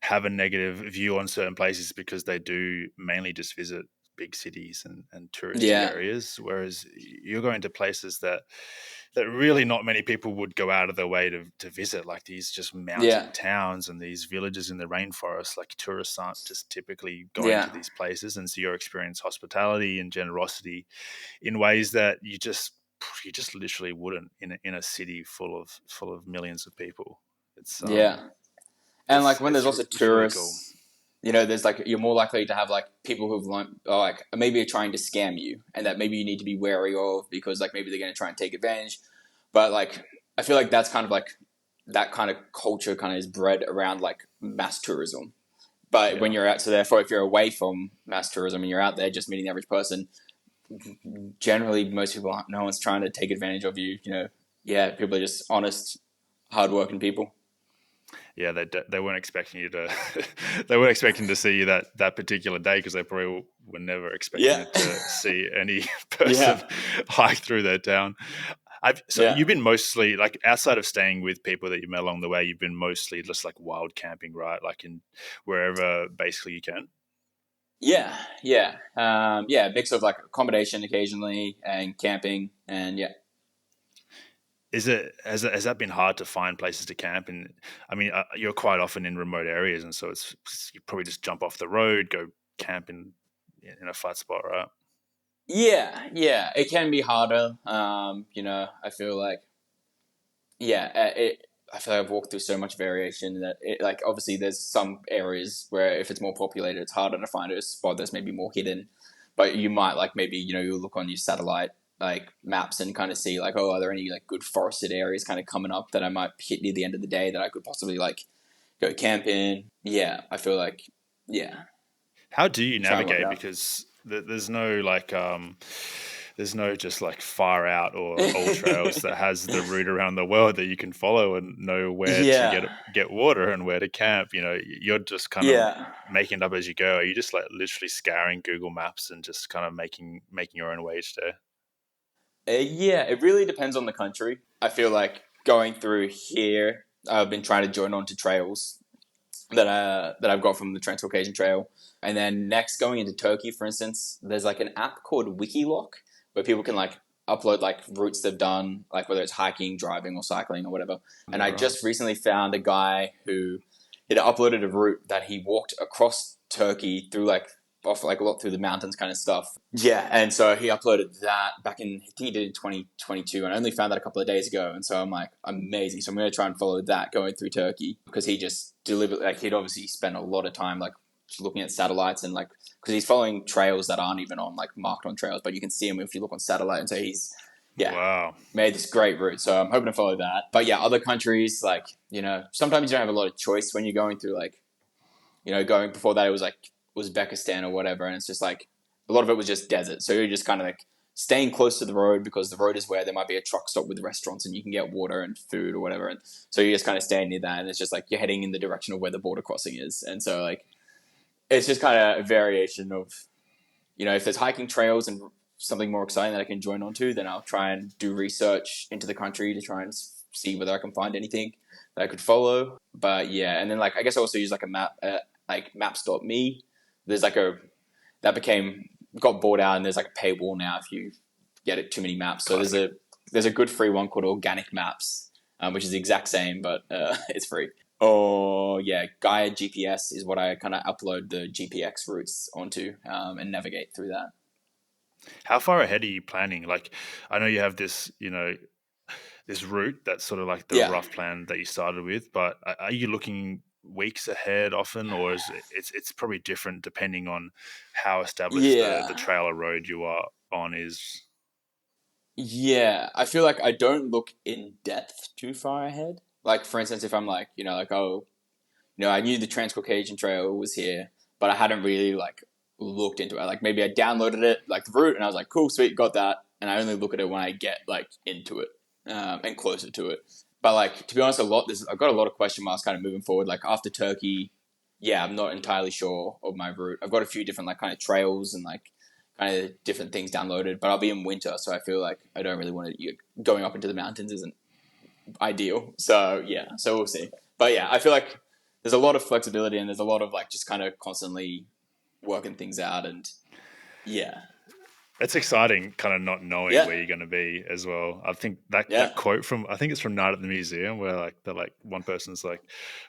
have a negative view on certain places because they do mainly just visit big cities and touristy yeah, areas, whereas you're going to places that really not many people would go out of their way to visit, like these just yeah, mountain towns and these villages in the rainforest. Like tourists aren't just typically going yeah. to these places, and so you experience hospitality and generosity in ways that you just literally wouldn't in a city full of millions of people. It's Yeah. And like it's when there's it's also it's really cool. tourists, there's like you're more likely to have like people who've learned or like maybe are trying to scam you and that maybe you need to be wary of because like maybe they're going to try and take advantage. But like I feel like that's kind of like that kind of culture kind of is bred around like mass tourism. But when Yeah, you're out, so therefore, if you're away from mass tourism and you're out there just meeting the average person, generally most people aren't, no one's trying to take advantage of you. People are just honest hardworking people. Yeah, they weren't expecting you to they weren't expecting to see you that particular day, because they probably were never expecting Yeah. it to see any person Yeah. hike through their town. So Yeah. you've been mostly, like, outside of staying with people that you met along the way, you've been mostly just like wild camping, right? Like in wherever basically you can. Yeah. Yeah. Yeah. Mix of like accommodation occasionally and camping, and yeah. Has that been hard to find places to camp? And I mean, you're quite often in remote areas, and so it's you probably just jump off the road, go camp in a flat spot, right? Yeah. Yeah. It can be harder. I feel like, yeah, I feel like I've walked through so much variation that like obviously there's some areas where if it's more populated, it's harder to find a spot that's maybe more hidden. But you might like maybe you look on your satellite like maps and kind of see like, oh, are there any like good forested areas kind of coming up that I might hit near the end of the day that I could possibly like go camp in. Yeah, I feel like, yeah, How do you try and work it navigate? out. Because there's no just like far out or old trails that has the route around the world that you can follow and know where to Yeah, get water and where to camp. You're just kind of yeah. making it up as you go. Are you just like literally scouring Google Maps and just kind of making your own way each day? Yeah, it really depends on the country. I feel like going through here, I've been trying to join on to trails that I've got from the Transcaucasian Trail, and then next going into Turkey, for instance, there's like an app called Wikiloc where people can like upload like routes they've done, like whether it's hiking, driving, or cycling or whatever. And Yeah, I right. just recently found a guy who had uploaded a route that he walked across Turkey through like off like a lot through the mountains kind of stuff. Yeah, and so he uploaded that back in, I think he did in 2022, and I only found that a couple of days ago. And so I'm like, amazing. So I'm going to try and follow that going through Turkey, because he just deliberately, like, he'd obviously spent a lot of time like just looking at satellites and like, because he's following trails that aren't even on like marked on trails, but you can see him if you look on satellite. And so he's, yeah, Wow. made this great route. So I'm hoping to follow that. But yeah, other countries, like, sometimes you don't have a lot of choice when you're going through like, going before that, it was like Uzbekistan or whatever. And it's just like, a lot of it was just desert. So you're just kind of like staying close to the road, because the road is where there might be a truck stop with restaurants and you can get water and food or whatever. And so you're just kind of staying near that. And it's just like you're heading in the direction of where the border crossing is. And so like, it's just kind of a variation of, if there's hiking trails and something more exciting that I can join onto, then I'll try and do research into the country to try and see whether I can find anything that I could follow. But yeah, and then like I guess I also use like a map, like maps.me. There's like that became got bought out, and there's like a paywall now if you get it too many maps. So Classic. there's a good free one called Organic Maps, which is the exact same, but it's free. Or yeah, Gaia GPS is what I kind of upload the GPX routes onto, and navigate through that. How far ahead are you planning? Like, I know you have this, this route that's sort of like the Yeah, rough plan that you started with, but are you looking weeks ahead often, or is it's probably different depending on how established the yeah, trail or road you are on is? yeah. I feel like I don't look in depth too far ahead. Like for instance, if I'm like, like, oh, I knew the Transcaucasian Trail was here, but I hadn't really like looked into it. Like maybe I downloaded it, like the route, and I was like, cool, sweet, got that. And I only look at it when I get like into it, and closer to it. But like to be honest, I've got a lot of question marks kind of moving forward. Like after Turkey, yeah, I'm not entirely sure of my route. I've got a few different like kind of trails and like kind of different things downloaded, but I'll be in winter, so I feel like I don't really want to. Going up into the mountains isn't ideal. So yeah, so we'll see. But yeah, I feel like there's a lot of flexibility, and there's a lot of like just kind of constantly working things out. And yeah, It's exciting, kind of not knowing yeah, where you're going to be as well. I think that yeah, quote from, I think it's from Night at the Museum, where like they're like, one person's like,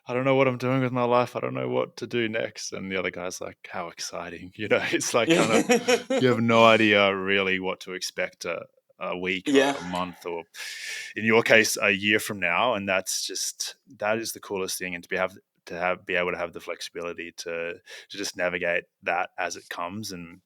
I don't know what I'm doing with my life. I don't know what to do next, and the other guy's like, how exciting, It's like kind of, you have no idea really what to expect a week or yeah, a month, or in your case a year from now, and that is the coolest thing. And be able to have the flexibility to just navigate that as it comes, and yeah,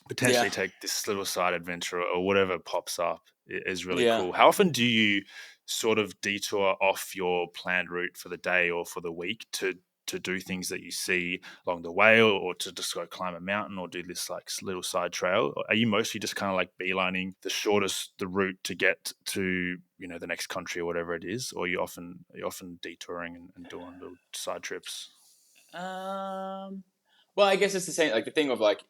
potentially take this little side adventure or whatever pops up is really yeah. cool. How often do you sort of detour off your planned route for the day or for the week to to do things that you see along the way, or to just go climb a mountain or do this like little side trail? Or are you mostly just kind of like beelining the route to get to, you know, the next country or whatever it is, or you're often detouring and doing little side trips? Well, I guess it's the same. Like the thing of like,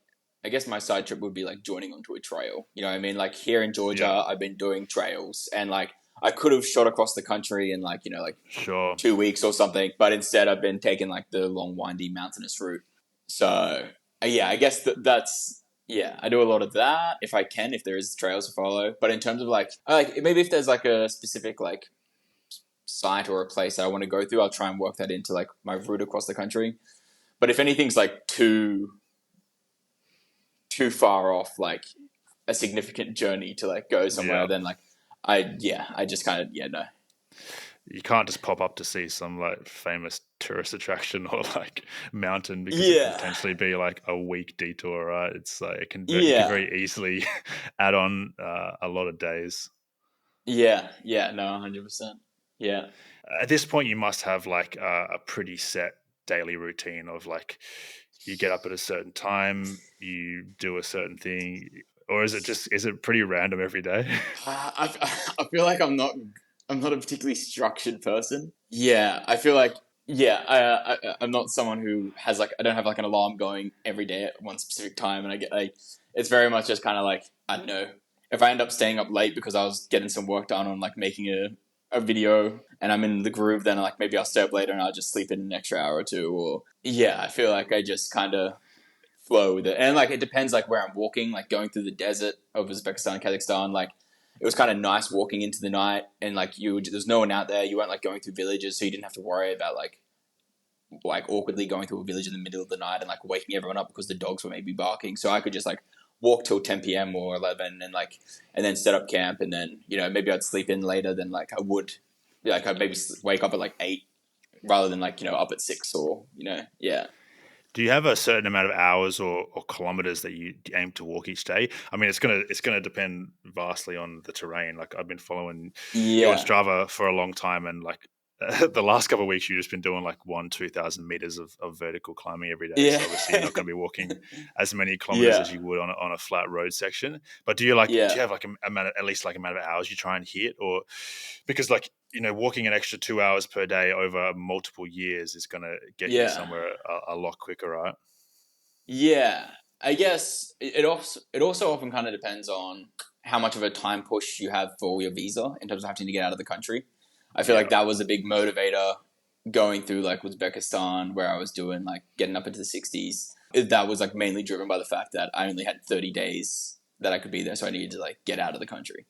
I guess my side trip would be like joining onto a trail. You know what I mean? Like here in Georgia, Yeah, I've been doing trails, and like I could have shot across the country in like, you know, like sure. 2 weeks or something, but instead I've been taking like the long, windy, mountainous route. So yeah, I guess that's yeah. I do a lot of that if I can, if there is trails to follow. But in terms of like, maybe if there's like a specific like site or a place that I want to go through, I'll try and work that into like my route across the country. But if anything's like too far off, like a significant journey to like go somewhere, Yeah. then like I just kind of no. You can't just pop up to see some like famous tourist attraction or like mountain, because it can Yeah, potentially be like a week detour, right? It's like you can yeah, very easily add on a lot of days. yeah. No, 100%. Yeah, At this point, you must have like a pretty set daily routine of like you get up at a certain time, you do a certain thing, or is it pretty random every day? I feel like I'm not a particularly structured person. Yeah, I feel like I'm not someone who has like I don't have like an alarm going every day at one specific time, and I get like it's very much just kind of like I don't know if I end up staying up late because I was getting some work done on like making a video and I'm in the groove, then like maybe I'll stay up later and I'll just sleep in an extra hour or two. Or yeah, I feel like I just kind of flow with it. And like it depends like where I'm walking, like going through the desert of Uzbekistan and Kazakhstan, like it was kind of nice walking into the night and like there's no one out there. You weren't like going through villages, so you didn't have to worry about like awkwardly going through a village in the middle of the night and like waking everyone up because the dogs were maybe barking. So I could just like walk till 10 p.m. or 11 and like and then set up camp, and then you know maybe I'd sleep in later than like I would, like I'd maybe wake up at like 8 rather than like you know up at 6 or you know yeah. Do you have a certain amount of hours or kilometers that you aim to walk each day? I mean, it's gonna depend vastly on the terrain. Like I've been following you on Yeah. Strava for a long time, and like the last couple of weeks, you've just been doing like 2,000 meters of vertical climbing every day. Yeah. So obviously, you're not going to be walking as many kilometers as Yeah. you would on a flat road section. But do Yeah. you have like at least like amount of hours you try and hit, or because like you know walking an extra 2 hours per day over multiple years is going to get you Yeah. somewhere a lot quicker, right? Yeah. I guess it also often kind of depends on how much of a time push you have for your visa in terms of having to get out of the country. I feel like Yeah. that was a big motivator going through like Uzbekistan, where I was doing like getting up into the 60s. That was like mainly driven by the fact that I only had 30 days that I could be there, so I needed to like get out of the country.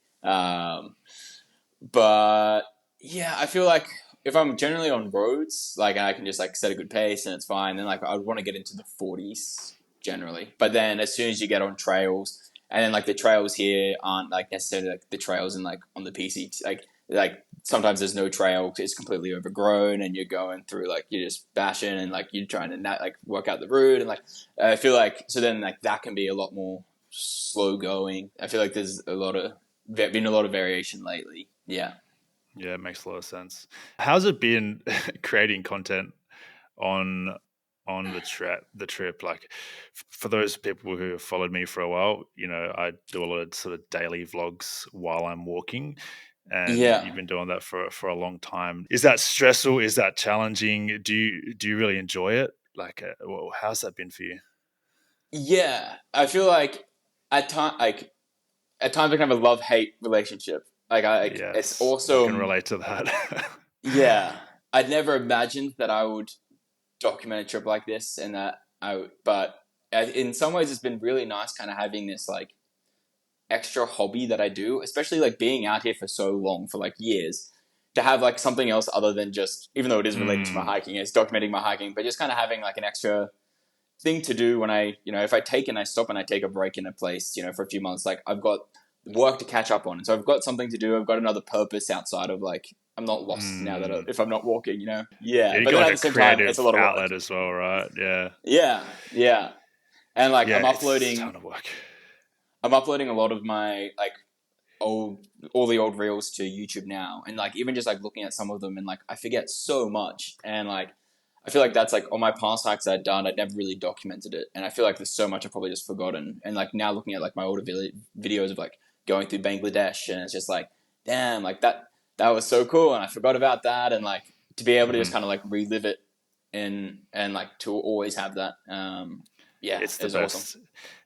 But yeah, I feel like if I'm generally on roads, like I can just like set a good pace and it's fine, then like I would want to get into the 40s generally. But then as soon as you get on trails, and then like the trails here aren't like necessarily like the trails in like on the PC, like sometimes there's no trail, it's completely overgrown, and you're going through like you're just bashing and like you're trying to like work out the route, and like I feel like so then like that can be a lot more slow going. I feel like there's been a lot of variation lately. Yeah. Yeah, it makes a lot of sense. How's it been creating content on the trip? Like for those people who have followed me for a while, you know, I do a lot of sort of daily vlogs while I'm walking, and Yeah. you've been doing that for a long time. Is that stressful? Is that challenging? Do you really enjoy it? Like, how's that been for you? Yeah. I feel like at times I can have a love hate relationship. It's Yes, I can awesome. relate to that. Yeah. I'd never imagined that I would document a trip like this, and but in some ways it's been really nice kind of having this like extra hobby that I do, especially like being out here for so long, for like years, to have like something else other than just, even though it is related to my Mm, hiking, it's documenting my hiking, but just kind of having like an extra thing to do when I, you know, if I take and I stop and I take a break in a place, you know, for a few months, like I've got work to catch up on. And so I've got something to do. I've got another purpose outside of like, I'm not lost now that mm. if I'm not walking, you know? Yeah. Yeah, you But got then like at a the same time, it's a creative lot of work. outlet as well, right? Yeah. Yeah. Yeah. And like Yeah, it's a ton of work. I'm uploading a lot of my like old all the old reels to YouTube now, and like even just like looking at some of them, and like I forget so much, and like I feel like that's like on my past hikes I'd done, I'd never really documented it. And I feel like there's so much I've probably just forgotten. And like now looking at like my older videos of like going through Bangladesh, and it's just like, damn, like that was so cool. And I forgot about that. And like to be able to just Mhm. kind of like relive it and like to always have that. Yeah, It's the is awesome. best.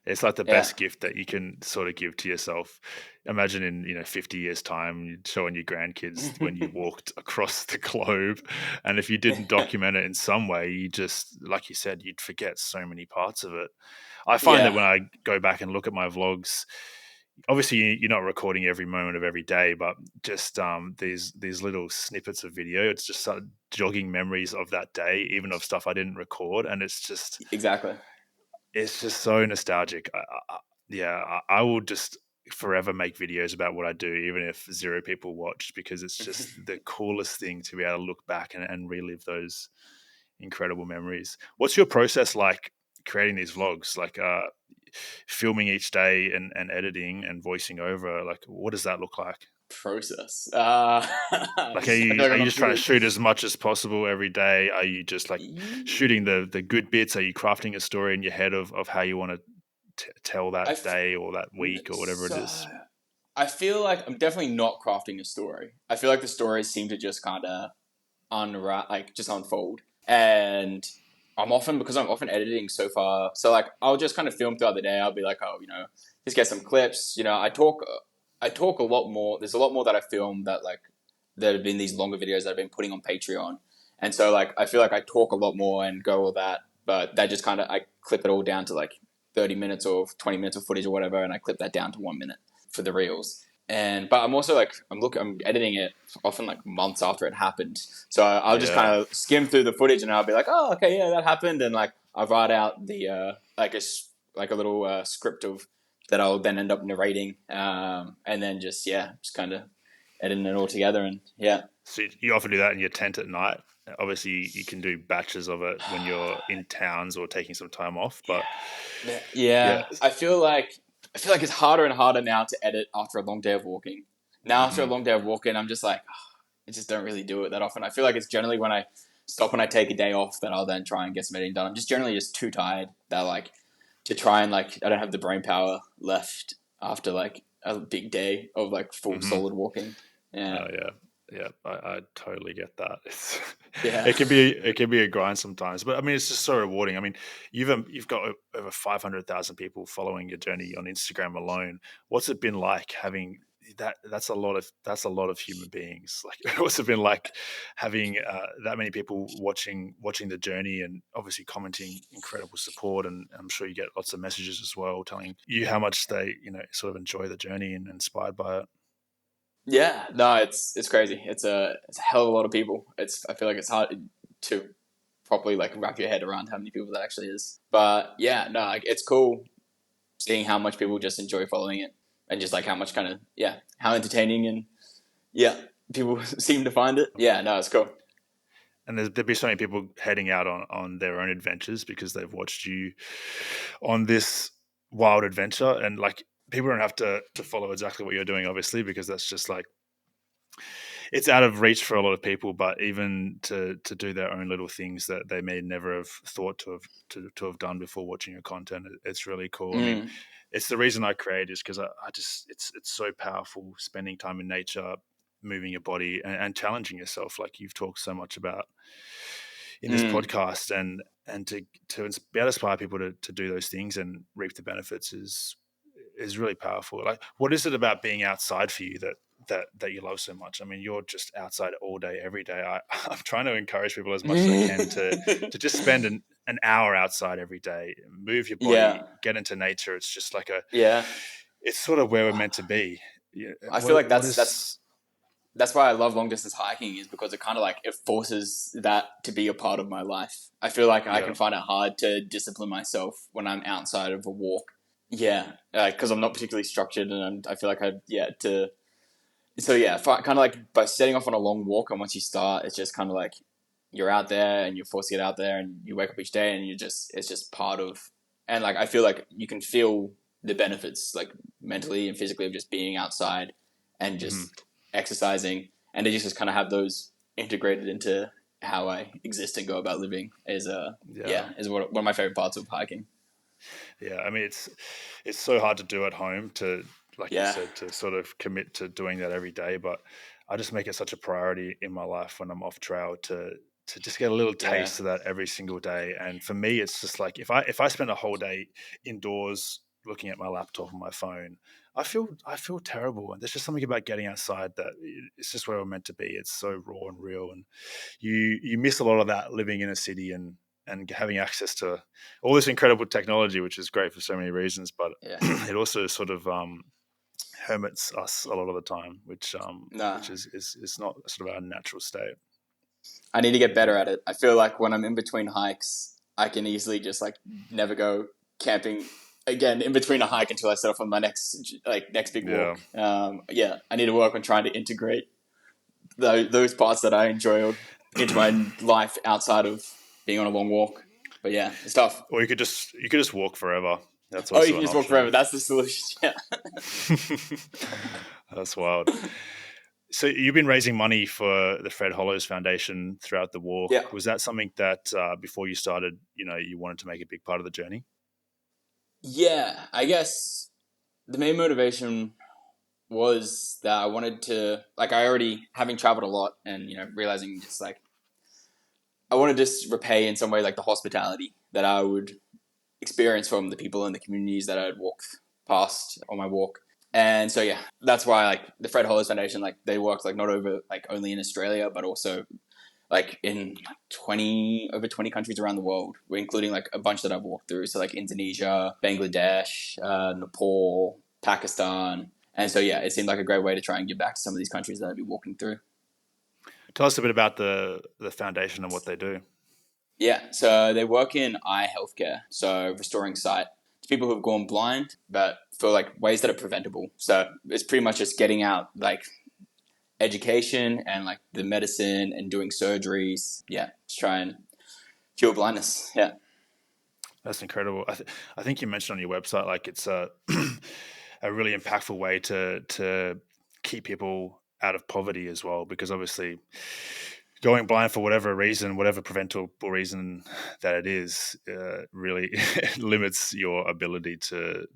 It's like the Yeah. best gift that you can sort of give to yourself. Imagine in 50 years time, you're showing your grandkids when you walked across the globe, and if you didn't document it in some way, you just, like you said, you'd forget so many parts of it. I find that Yeah. when I go back and look at my vlogs, obviously you're not recording every moment of every day, but just these little snippets of video, it's just sort of jogging memories of that day, even of stuff I didn't record, and Exactly. it's just so nostalgic. Yeah, I will just forever make videos about what I do, even if zero people watch, because it's just the coolest thing to be able to look back and relive those incredible memories. What's your process like creating these vlogs? Like filming each day and editing and voicing over. Like, what does that look like? Process. Like, I feel like are I'm you not just trying to really. shoot as much as possible every day? Are you just like shooting the good bits? Are you crafting a story in your head of how you want to tell I that f- day or that week or whatever it so is? I feel like I'm definitely not crafting a story. I feel like the stories seem to just kind of like just unfold, and because I'm often editing so far. So like I'll just kind of film throughout the day. I'll be like, oh, just get some clips. I talk a lot more. There's a lot more that I film that have been these longer videos that I've been putting on Patreon, and so like I feel like I talk a lot more and go all that, but that just kind of I clip it all down to like 30 minutes or 20 minutes of footage or whatever, and I clip that down to 1 minute for the reels. But I'm also like I'm editing it often like months after it happened, so I'll just kind Yeah. of skim through the footage and I'll be like, oh, okay, yeah, that happened, and like I'll write out the like a little script of that I'll then end up narrating, and then just kind of editing it all together, and yeah. So you often do that in your tent at night. Obviously, you can do batches of it when you're in towns or taking some time off. But yeah, Yeah, I feel like it's harder and harder now to edit after a long day of walking. Now after a hmm long day of walking, I'm just like, I just don't really do it that often. I feel like it's generally when I take a day off that I'll then try and get some editing done. I'm just generally just too tired that like to try and like I don't have the brain power left after like a big day of like full hmm solid walking. Yeah, Oh yeah, yeah. I totally get that. It's yeah. it can be a grind sometimes, but I mean, it's just so rewarding. I mean, you've got over 500,000 people following your journey on Instagram alone. What's it been like having that? That's a lot of human beings. Like, what's it been like having that many people watching the journey and obviously commenting incredible support, and I'm sure you get lots of messages as well telling you how much they sort of enjoy the journey and inspired by it. Yeah, no, it's crazy. It's a hell of a lot of people. I feel like it's hard to properly like wrap your head around how many people that actually is. But yeah, no, like it's cool seeing how much people just enjoy following it, and just like how much kind of how entertaining and yeah people seem to find it. Yeah, no, it's cool. And there'd be so many people heading out on their own adventures because they've watched you on this wild adventure, and like people don't have to follow exactly what you're doing, obviously, because that's just like it's out of reach for a lot of people. But even to do their own little things that they may never have thought to have done before watching your content, it's really cool. I mean, Mm. it's the reason I create is because I just it's so powerful spending time in nature, moving your body and challenging yourself, like you've talked so much about in this Mm. podcast, and to be able to inspire people to do those things and reap the benefits is really powerful. Like, what is it about being outside for you that you love so much? I mean, you're just outside all day, every day. I'm trying to encourage people as much as I can to just spend an hour outside every day, move your Yeah, body, get into nature. It's just like yeah. it's sort of where we're meant to be. Yeah. I feel like What that's is? that's that's why I love long distance hiking is because it kind of like it forces that to be a part of my life. I feel like I Yeah. can find it hard to discipline myself when I'm outside of a walk. Yeah, because I'm not particularly structured, and I feel like to. So yeah, kind of like by setting off on a long walk, and once you start, it's just kind of like you're out there and you're forced to get out there, and you wake up each day, and it's just part of. And like I feel like you can feel the benefits like mentally and physically of just being outside and Mhm. just exercising, and they just kind of have those integrated into. how I exist and go about living is Yeah. is one of my favorite parts of hiking. Yeah, I mean it's so hard to do at home to, like you Yeah, said, to sort of commit to doing that every day. But I just make it such a priority in my life when I'm off trail to just get a little yeah, taste of that every single day. And for me, it's just like if I spend a whole day indoors looking at my laptop and my phone, I feel terrible. And there's just something about getting outside that it's just where we're meant to be. It's so raw and real, and you miss a lot of that living in a city and having access to all this incredible technology, which is great for so many reasons, but yeah. it also sort of hermits us a lot of the time, Nah, which is not sort of our natural state. I need to get better Yeah, at it. I feel like when I'm in between hikes, I can easily just like never go camping again in between a hike until I set off on my next big yeah. walk. Yeah, I need to work on trying to integrate those parts that I enjoy into my life outside of being on a long walk. But yeah, it's tough. Or you could just walk forever. That's Oh, you also can an just walk option. forever. That's the solution. Yeah. That's wild. So you've been raising money for the Fred Hollows Foundation throughout the Yeah. walk. Was that something that before you started, you wanted to make a big part of the journey? Yeah, I guess the main motivation was that I wanted to, like, I already, having traveled a lot and, realizing just like, I wanted to just repay in some way, like, the hospitality that I would experience from the people in the communities that I'd walked past on my walk. And so, yeah, that's why, like, the Fred Hollows Foundation, like, they work, like, not over, like, only in Australia, but also, like, in like, 20 countries around the world, including, like, a bunch that I've walked through. So, like, Indonesia, Bangladesh, Nepal, Pakistan. And so, yeah, it seemed like a great way to try and give back to some of these countries that I'd be walking through. Tell us a bit about the foundation and what they do. Yeah, so they work in eye healthcare, so restoring sight to people who've gone blind, but for like ways that are preventable. So it's pretty much just getting out like education and like the medicine and doing surgeries. Yeah, to try and cure blindness. Yeah, That's incredible. I think you mentioned on your website like it's a a really impactful way to keep people out of poverty as well, because obviously going blind for whatever reason, whatever preventable reason that it is, really limits your ability to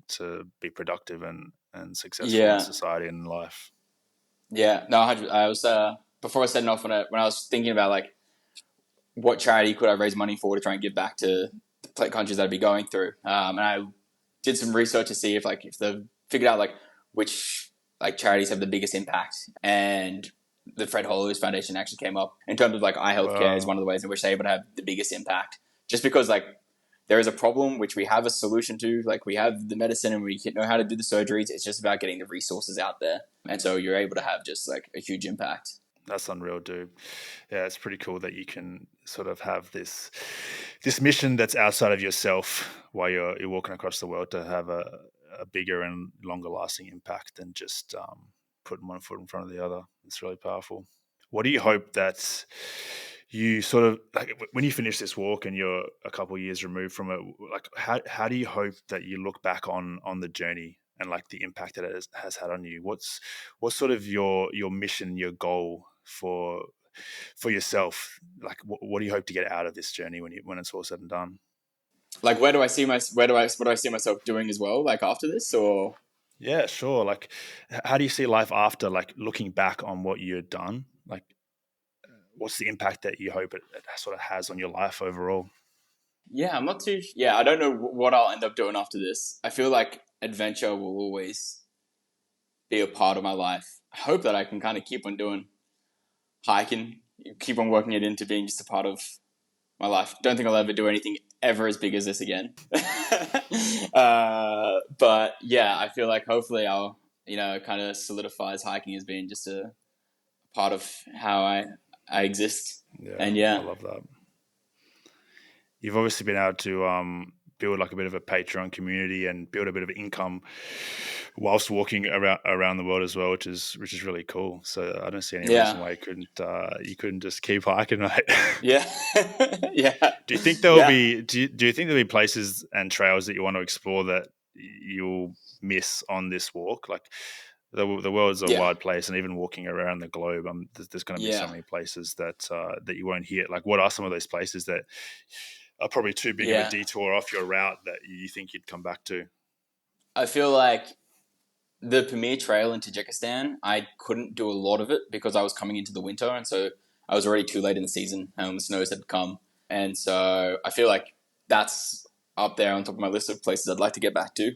be productive and successful in yeah, society and in life. yeah. No, I was before I setting off when I was thinking about like what charity could I raise money for to try and give back to the countries that I'd be going through. And I did some research to see if they've figured out like which like charities have the biggest impact. And the Fred Hollows Foundation actually came up in terms of like eye healthcare is Wow, one of the ways in which they're able to have the biggest impact. Just because like there is a problem which we have a solution to, like we have the medicine and we know how to do the surgeries. It's just about getting the resources out there, and so you're able to have just like a huge impact. that's unreal, dude. Yeah, it's pretty cool that you can sort of have this mission that's outside of yourself while you're walking across the world to have a bigger and longer lasting impact than just putting one foot in front of the other. It's really powerful. What do you hope that you sort of like when you finish this walk and you're a couple of years removed from it? Like, how do you hope that you look back on the journey and like the impact that it has had on you? What's sort of your mission, your goal for yourself? Like, what do you hope to get out of this journey when it's all said and done? Like, what do I see myself doing as well? Like after this, or Yeah, sure. Like, how do you see life after, like, looking back on what you've done? Like, what's the impact that you hope it sort of has on your life overall? yeah, I'm not too. Yeah, I don't know what I'll end up doing after this. I feel like adventure will always be a part of my life. I hope that I can kind of keep on doing hiking, keep on working it into being just a part of my life. Don't think I'll ever do anything ever as big as this again. But yeah, I feel like hopefully I'll kind of solidifies hiking as being just a part of how I exist. Yeah, And I yeah, love that. You've obviously been able to build like a bit of a Patreon community and build a bit of income whilst walking around the world as well, which is really cool. So I don't see any yeah, reason why you couldn't just keep hiking, mate. yeah, yeah, Do you think there will yeah. be do you think there'll be places and trails that you want to explore that you'll miss on this walk? Like the world's a Yeah. wide place, and even walking around the globe, there's going to be so Yeah. many places that you won't hit. Like, what are some of those places that are probably too big of a Yeah. detour off your route that you think you'd come back to? I feel like the Pamir Trail in Tajikistan, I couldn't do a lot of it because I was coming into the winter, and so I was already too late in the season, and the snows had come. And so I feel like that's up there on top of my list of places I'd like to get back to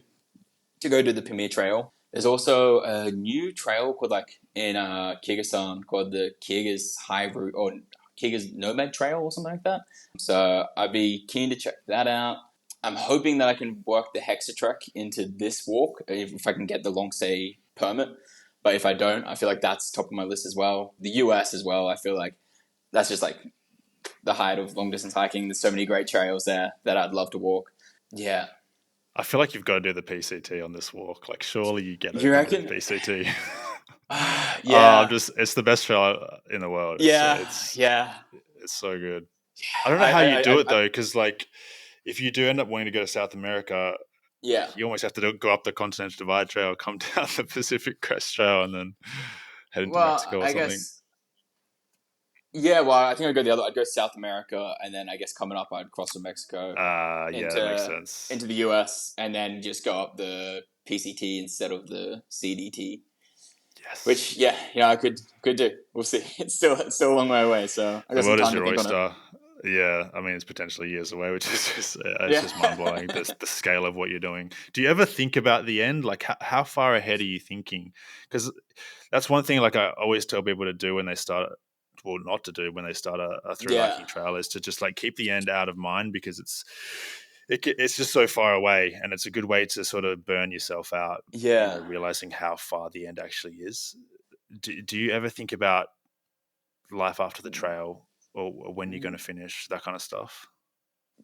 go do the Pamir Trail. There's also a new trail called like in Kyrgyzstan called the Kyrgyz High Route or Kyrgyz Nomad Trail or something like that. So I'd be keen to check that out. I'm hoping that I can work the Hexatrek into this walk if I can get the long stay permit. But if I don't, I feel like that's top of my list as well. The US as well, I feel like that's just like the height of long distance hiking. There's so many great trails there that I'd love to walk. Yeah. I feel like you've got to do the PCT on this walk. Like, surely you get You it to do the reckon? PCT. Yeah. It's the best trail in the world. Yeah. Yeah. It's so good. I don't know how you do it though, because like if you do end up wanting to go to South America, yeah. you almost have to go up the Continental Divide Trail, come down the Pacific Crest Trail, and then head into Well, Mexico or I something. guess. Yeah, well, I think I'd go the other. I'd go South America, and then I guess coming up, I'd cross from Mexico Yeah, that makes sense. into the US, and then just go up the PCT instead of the CDT. Yes. Which, yeah, I could do. We'll see. It's still a long way away, so I got The some world is time to your think on it. oyster. Yeah, I mean, it's potentially years away, which is just mind blowing. The scale of what you're doing. Do you ever think about the end? Like, how far ahead are you thinking? Because that's one thing. Like, I always tell people to do when they start, well, not to do when they start a through hiking trail, is to just like keep the end out of mind, because it's just so far away, and it's a good way to sort of burn yourself out. Yeah. Realizing how far the end actually is. Do you ever think about life after the trail, or when you're going to finish, that kind of stuff?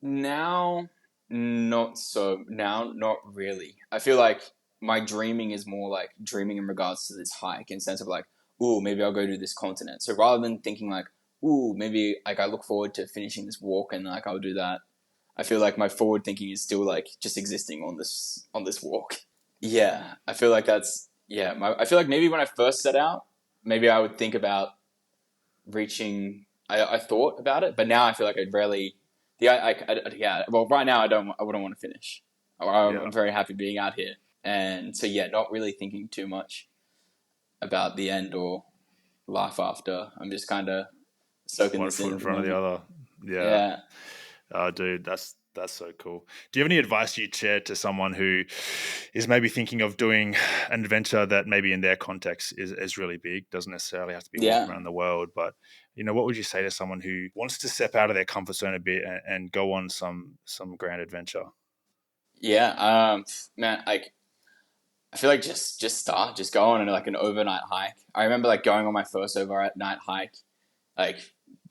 Now, not so. Now, not really. I feel like my dreaming is more like dreaming in regards to this hike, in sense of like, ooh, maybe I'll go to this continent. So rather than thinking like, ooh, maybe like I look forward to finishing this walk and like I'll do that, I feel like my forward thinking is still like just existing on this walk. Yeah, I feel like that's I feel like maybe when I first set out, maybe I would think about reaching. I thought about it, but now I feel like I'd rarely. Well, right now I wouldn't want to finish. I'm very happy being out here, and so not really thinking too much about the end or life after. I'm just kind of soaking One this in foot in at the front of the moment. other. Yeah. Yeah. Dude, that's so cool. Do you have any advice you'd share to someone who is maybe thinking of doing an adventure that maybe in their context is really big? Doesn't necessarily have to be walking around the world, but what would you say to someone who wants to step out of their comfort zone a bit and go on some grand adventure? Yeah. Man, like I feel like just start, just go on like an overnight hike. I remember like going on my first overnight hike. Like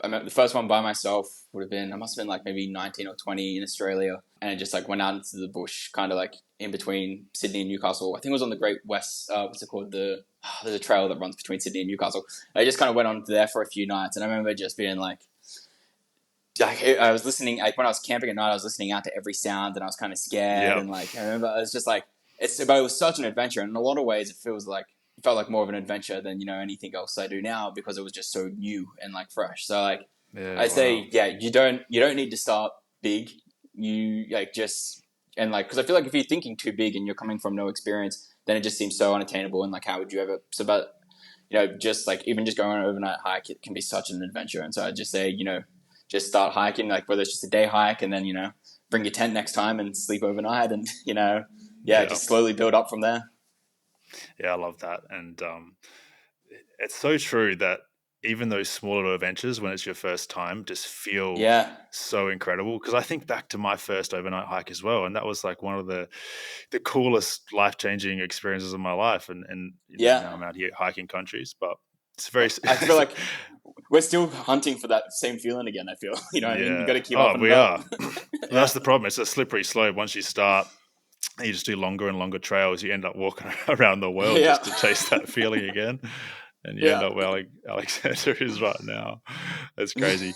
I remember the first one by myself would have been, I must have been like maybe 19 or 20 in Australia, and I just like went out into the bush, kind of like in between Sydney and Newcastle. I think it was on the Great West. What's it called? There's a trail that runs between Sydney and Newcastle. I just kind of went on there for a few nights, and I remember just being like I was listening, like when I was camping at night, I was listening out to every sound, and I was kind of scared. Yeah. And like I remember, I was just like, but it was such an adventure, and in a lot of ways, it felt like more of an adventure than anything else I do now, because it was just so new and like fresh. So like I'd say, you don't need to start big. You like just and like because I feel like if you're thinking too big and you're coming from no experience, then it just seems so unattainable. And like how would you ever? So but just like even just going on an overnight hike, it can be such an adventure. And so I'd just say just start hiking, like whether it's just a day hike, and then bring your tent next time and sleep overnight, and just slowly build up from there. Yeah, I love that. And it's so true that even those small little adventures when it's your first time just feel so incredible. Because I think back to my first overnight hike as well, and that was like one of the coolest life-changing experiences of my life. And now I'm out here hiking countries, but it's very. I feel like we're still hunting for that same feeling again. I feel what I mean. You got to keep up and we up. are. That's the problem. It's a slippery slope. Once you start, you just do longer and longer trails. You end up walking around the world just to chase that feeling again. And you end up where Alexander is right now. That's crazy.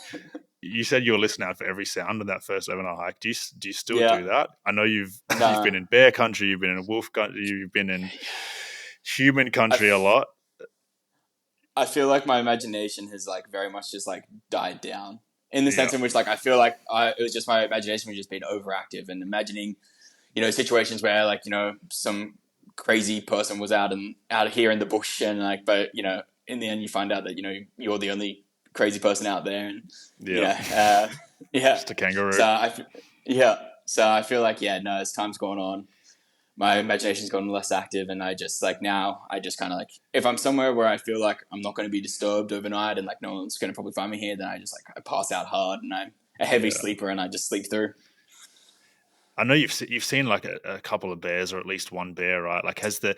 You said you were listening out for every sound on that first overnight hike. Do you still do that? I know you've been in bear country, you've been in wolf country, you've been in human country a lot. I feel like my imagination has like very much just like died down in the sense Yeah. in which like I feel like it was just my imagination was just being overactive and imagining, situations where like, some crazy person was out here in the bush and like, but in the end you find out that, you're the only crazy person out there and, Yeah. yeah. Just a kangaroo. So I feel like, as time's gone on, my imagination's gotten less active and I just like now I just kind of like if I'm somewhere where I feel like I'm not going to be disturbed overnight and like no one's going to probably find me here, then I just like I pass out hard and I'm a heavy sleeper and I just sleep through. I know you've seen like a couple of bears or at least one bear, right? Like has there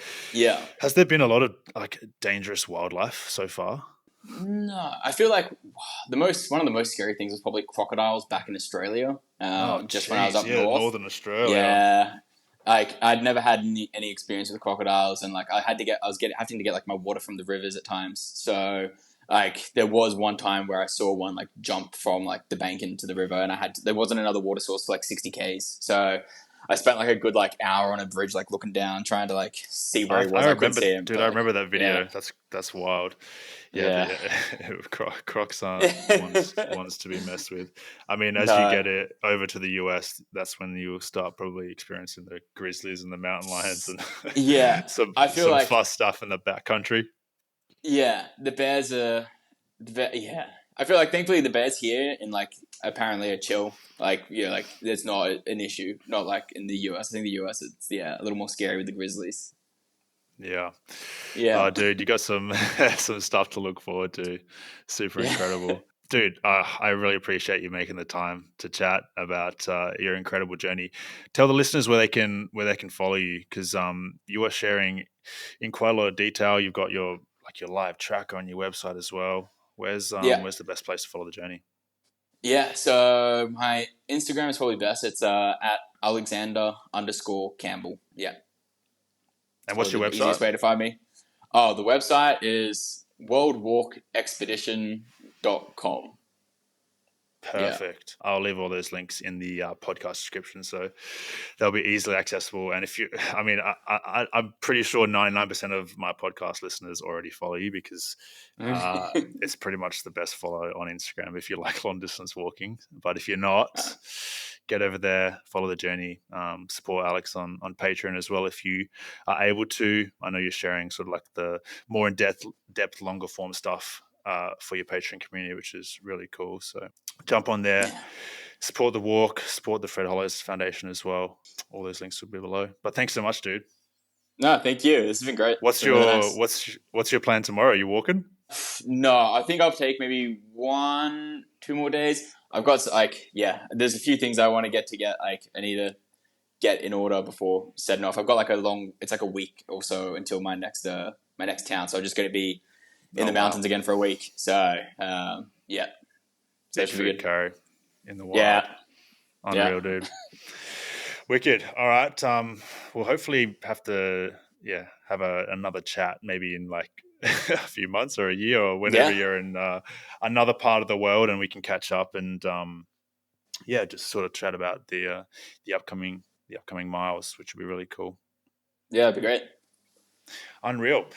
been a lot of like dangerous wildlife so far? No, I feel like one of the most scary things was probably crocodiles back in Australia. Just when I was up north, Northern Australia. Yeah, like I'd never had any experience with crocodiles, and like I was having to get like my water from the rivers at times. So like there was one time where I saw one like jump from like the bank into the river, and there wasn't another water source for like 60 k's. So I spent like a good like hour on a bridge like looking down, trying to like see where he was. I couldn't see him, dude. I remember that video. Yeah. That's wild. Yeah, crocs aren't ones to be messed with. I mean, as you get it over to the US, that's when you'll start probably experiencing the grizzlies and the mountain lions and some like, fast stuff in the backcountry. Yeah, the bears are. I feel like thankfully the bears here in like apparently are chill. Like like there's not an issue. Not like in the US. I think the US it's a little more scary with the grizzlies. Yeah. Yeah. Oh, dude, you got some stuff to look forward to. Super incredible. Dude, I really appreciate you making the time to chat about your incredible journey. Tell the listeners where they can follow you because you are sharing in quite a lot of detail. You've got your live tracker on your website as well. Where's the best place to follow the journey? Yeah, so my Instagram is probably best. It's at Alexander_Campbell. Yeah. And what's your website? Easiest way to find me. Oh, the website is worldwalkexpedition.com. Perfect. Yeah. I'll leave all those links in the podcast description, so they'll be easily accessible. And if you, I mean, I'm pretty sure 99% of my podcast listeners already follow you because it's pretty much the best follow on Instagram if you like long distance walking. But if you're not, get over there, follow the journey, support Alex on Patreon as well if you are able to. I know you're sharing sort of like the more in depth, longer form stuff for your Patreon community, which is really cool. So jump on there, support the walk, support the Fred Hollows Foundation as well. All those links will be below. But thanks so much, dude. No, thank you. This has been great. What's your plan tomorrow? Are you walking? No, I think I'll take maybe 1-2 more days. I've got there's a few things I want to get. I need to get in order before setting off. I've got it's like a week or so until my next town. So I'm just going to be in the mountains again for a week. So, So that should be good. Carry in the wild. Yeah. Unreal, dude. Wicked. All right. We'll hopefully have to, have another chat maybe in like a few months or a year or whenever you're in another part of the world and we can catch up and, just sort of chat about the upcoming miles, which would be really cool. Yeah, it'd be great. Unreal.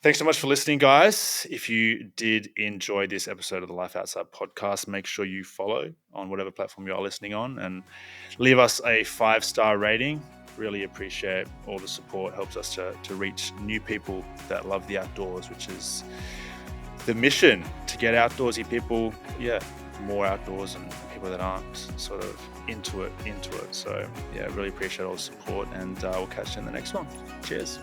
Thanks so much for listening, guys. If you did enjoy this episode of the Life Outside podcast, make sure you follow on whatever platform you are listening on and leave us a 5-star rating. Really appreciate all the support. Helps us to reach new people that love the outdoors, which is the mission, to get outdoorsy people, more outdoors and people that aren't sort of into it. So, really appreciate all the support and we'll catch you in the next one. Cheers.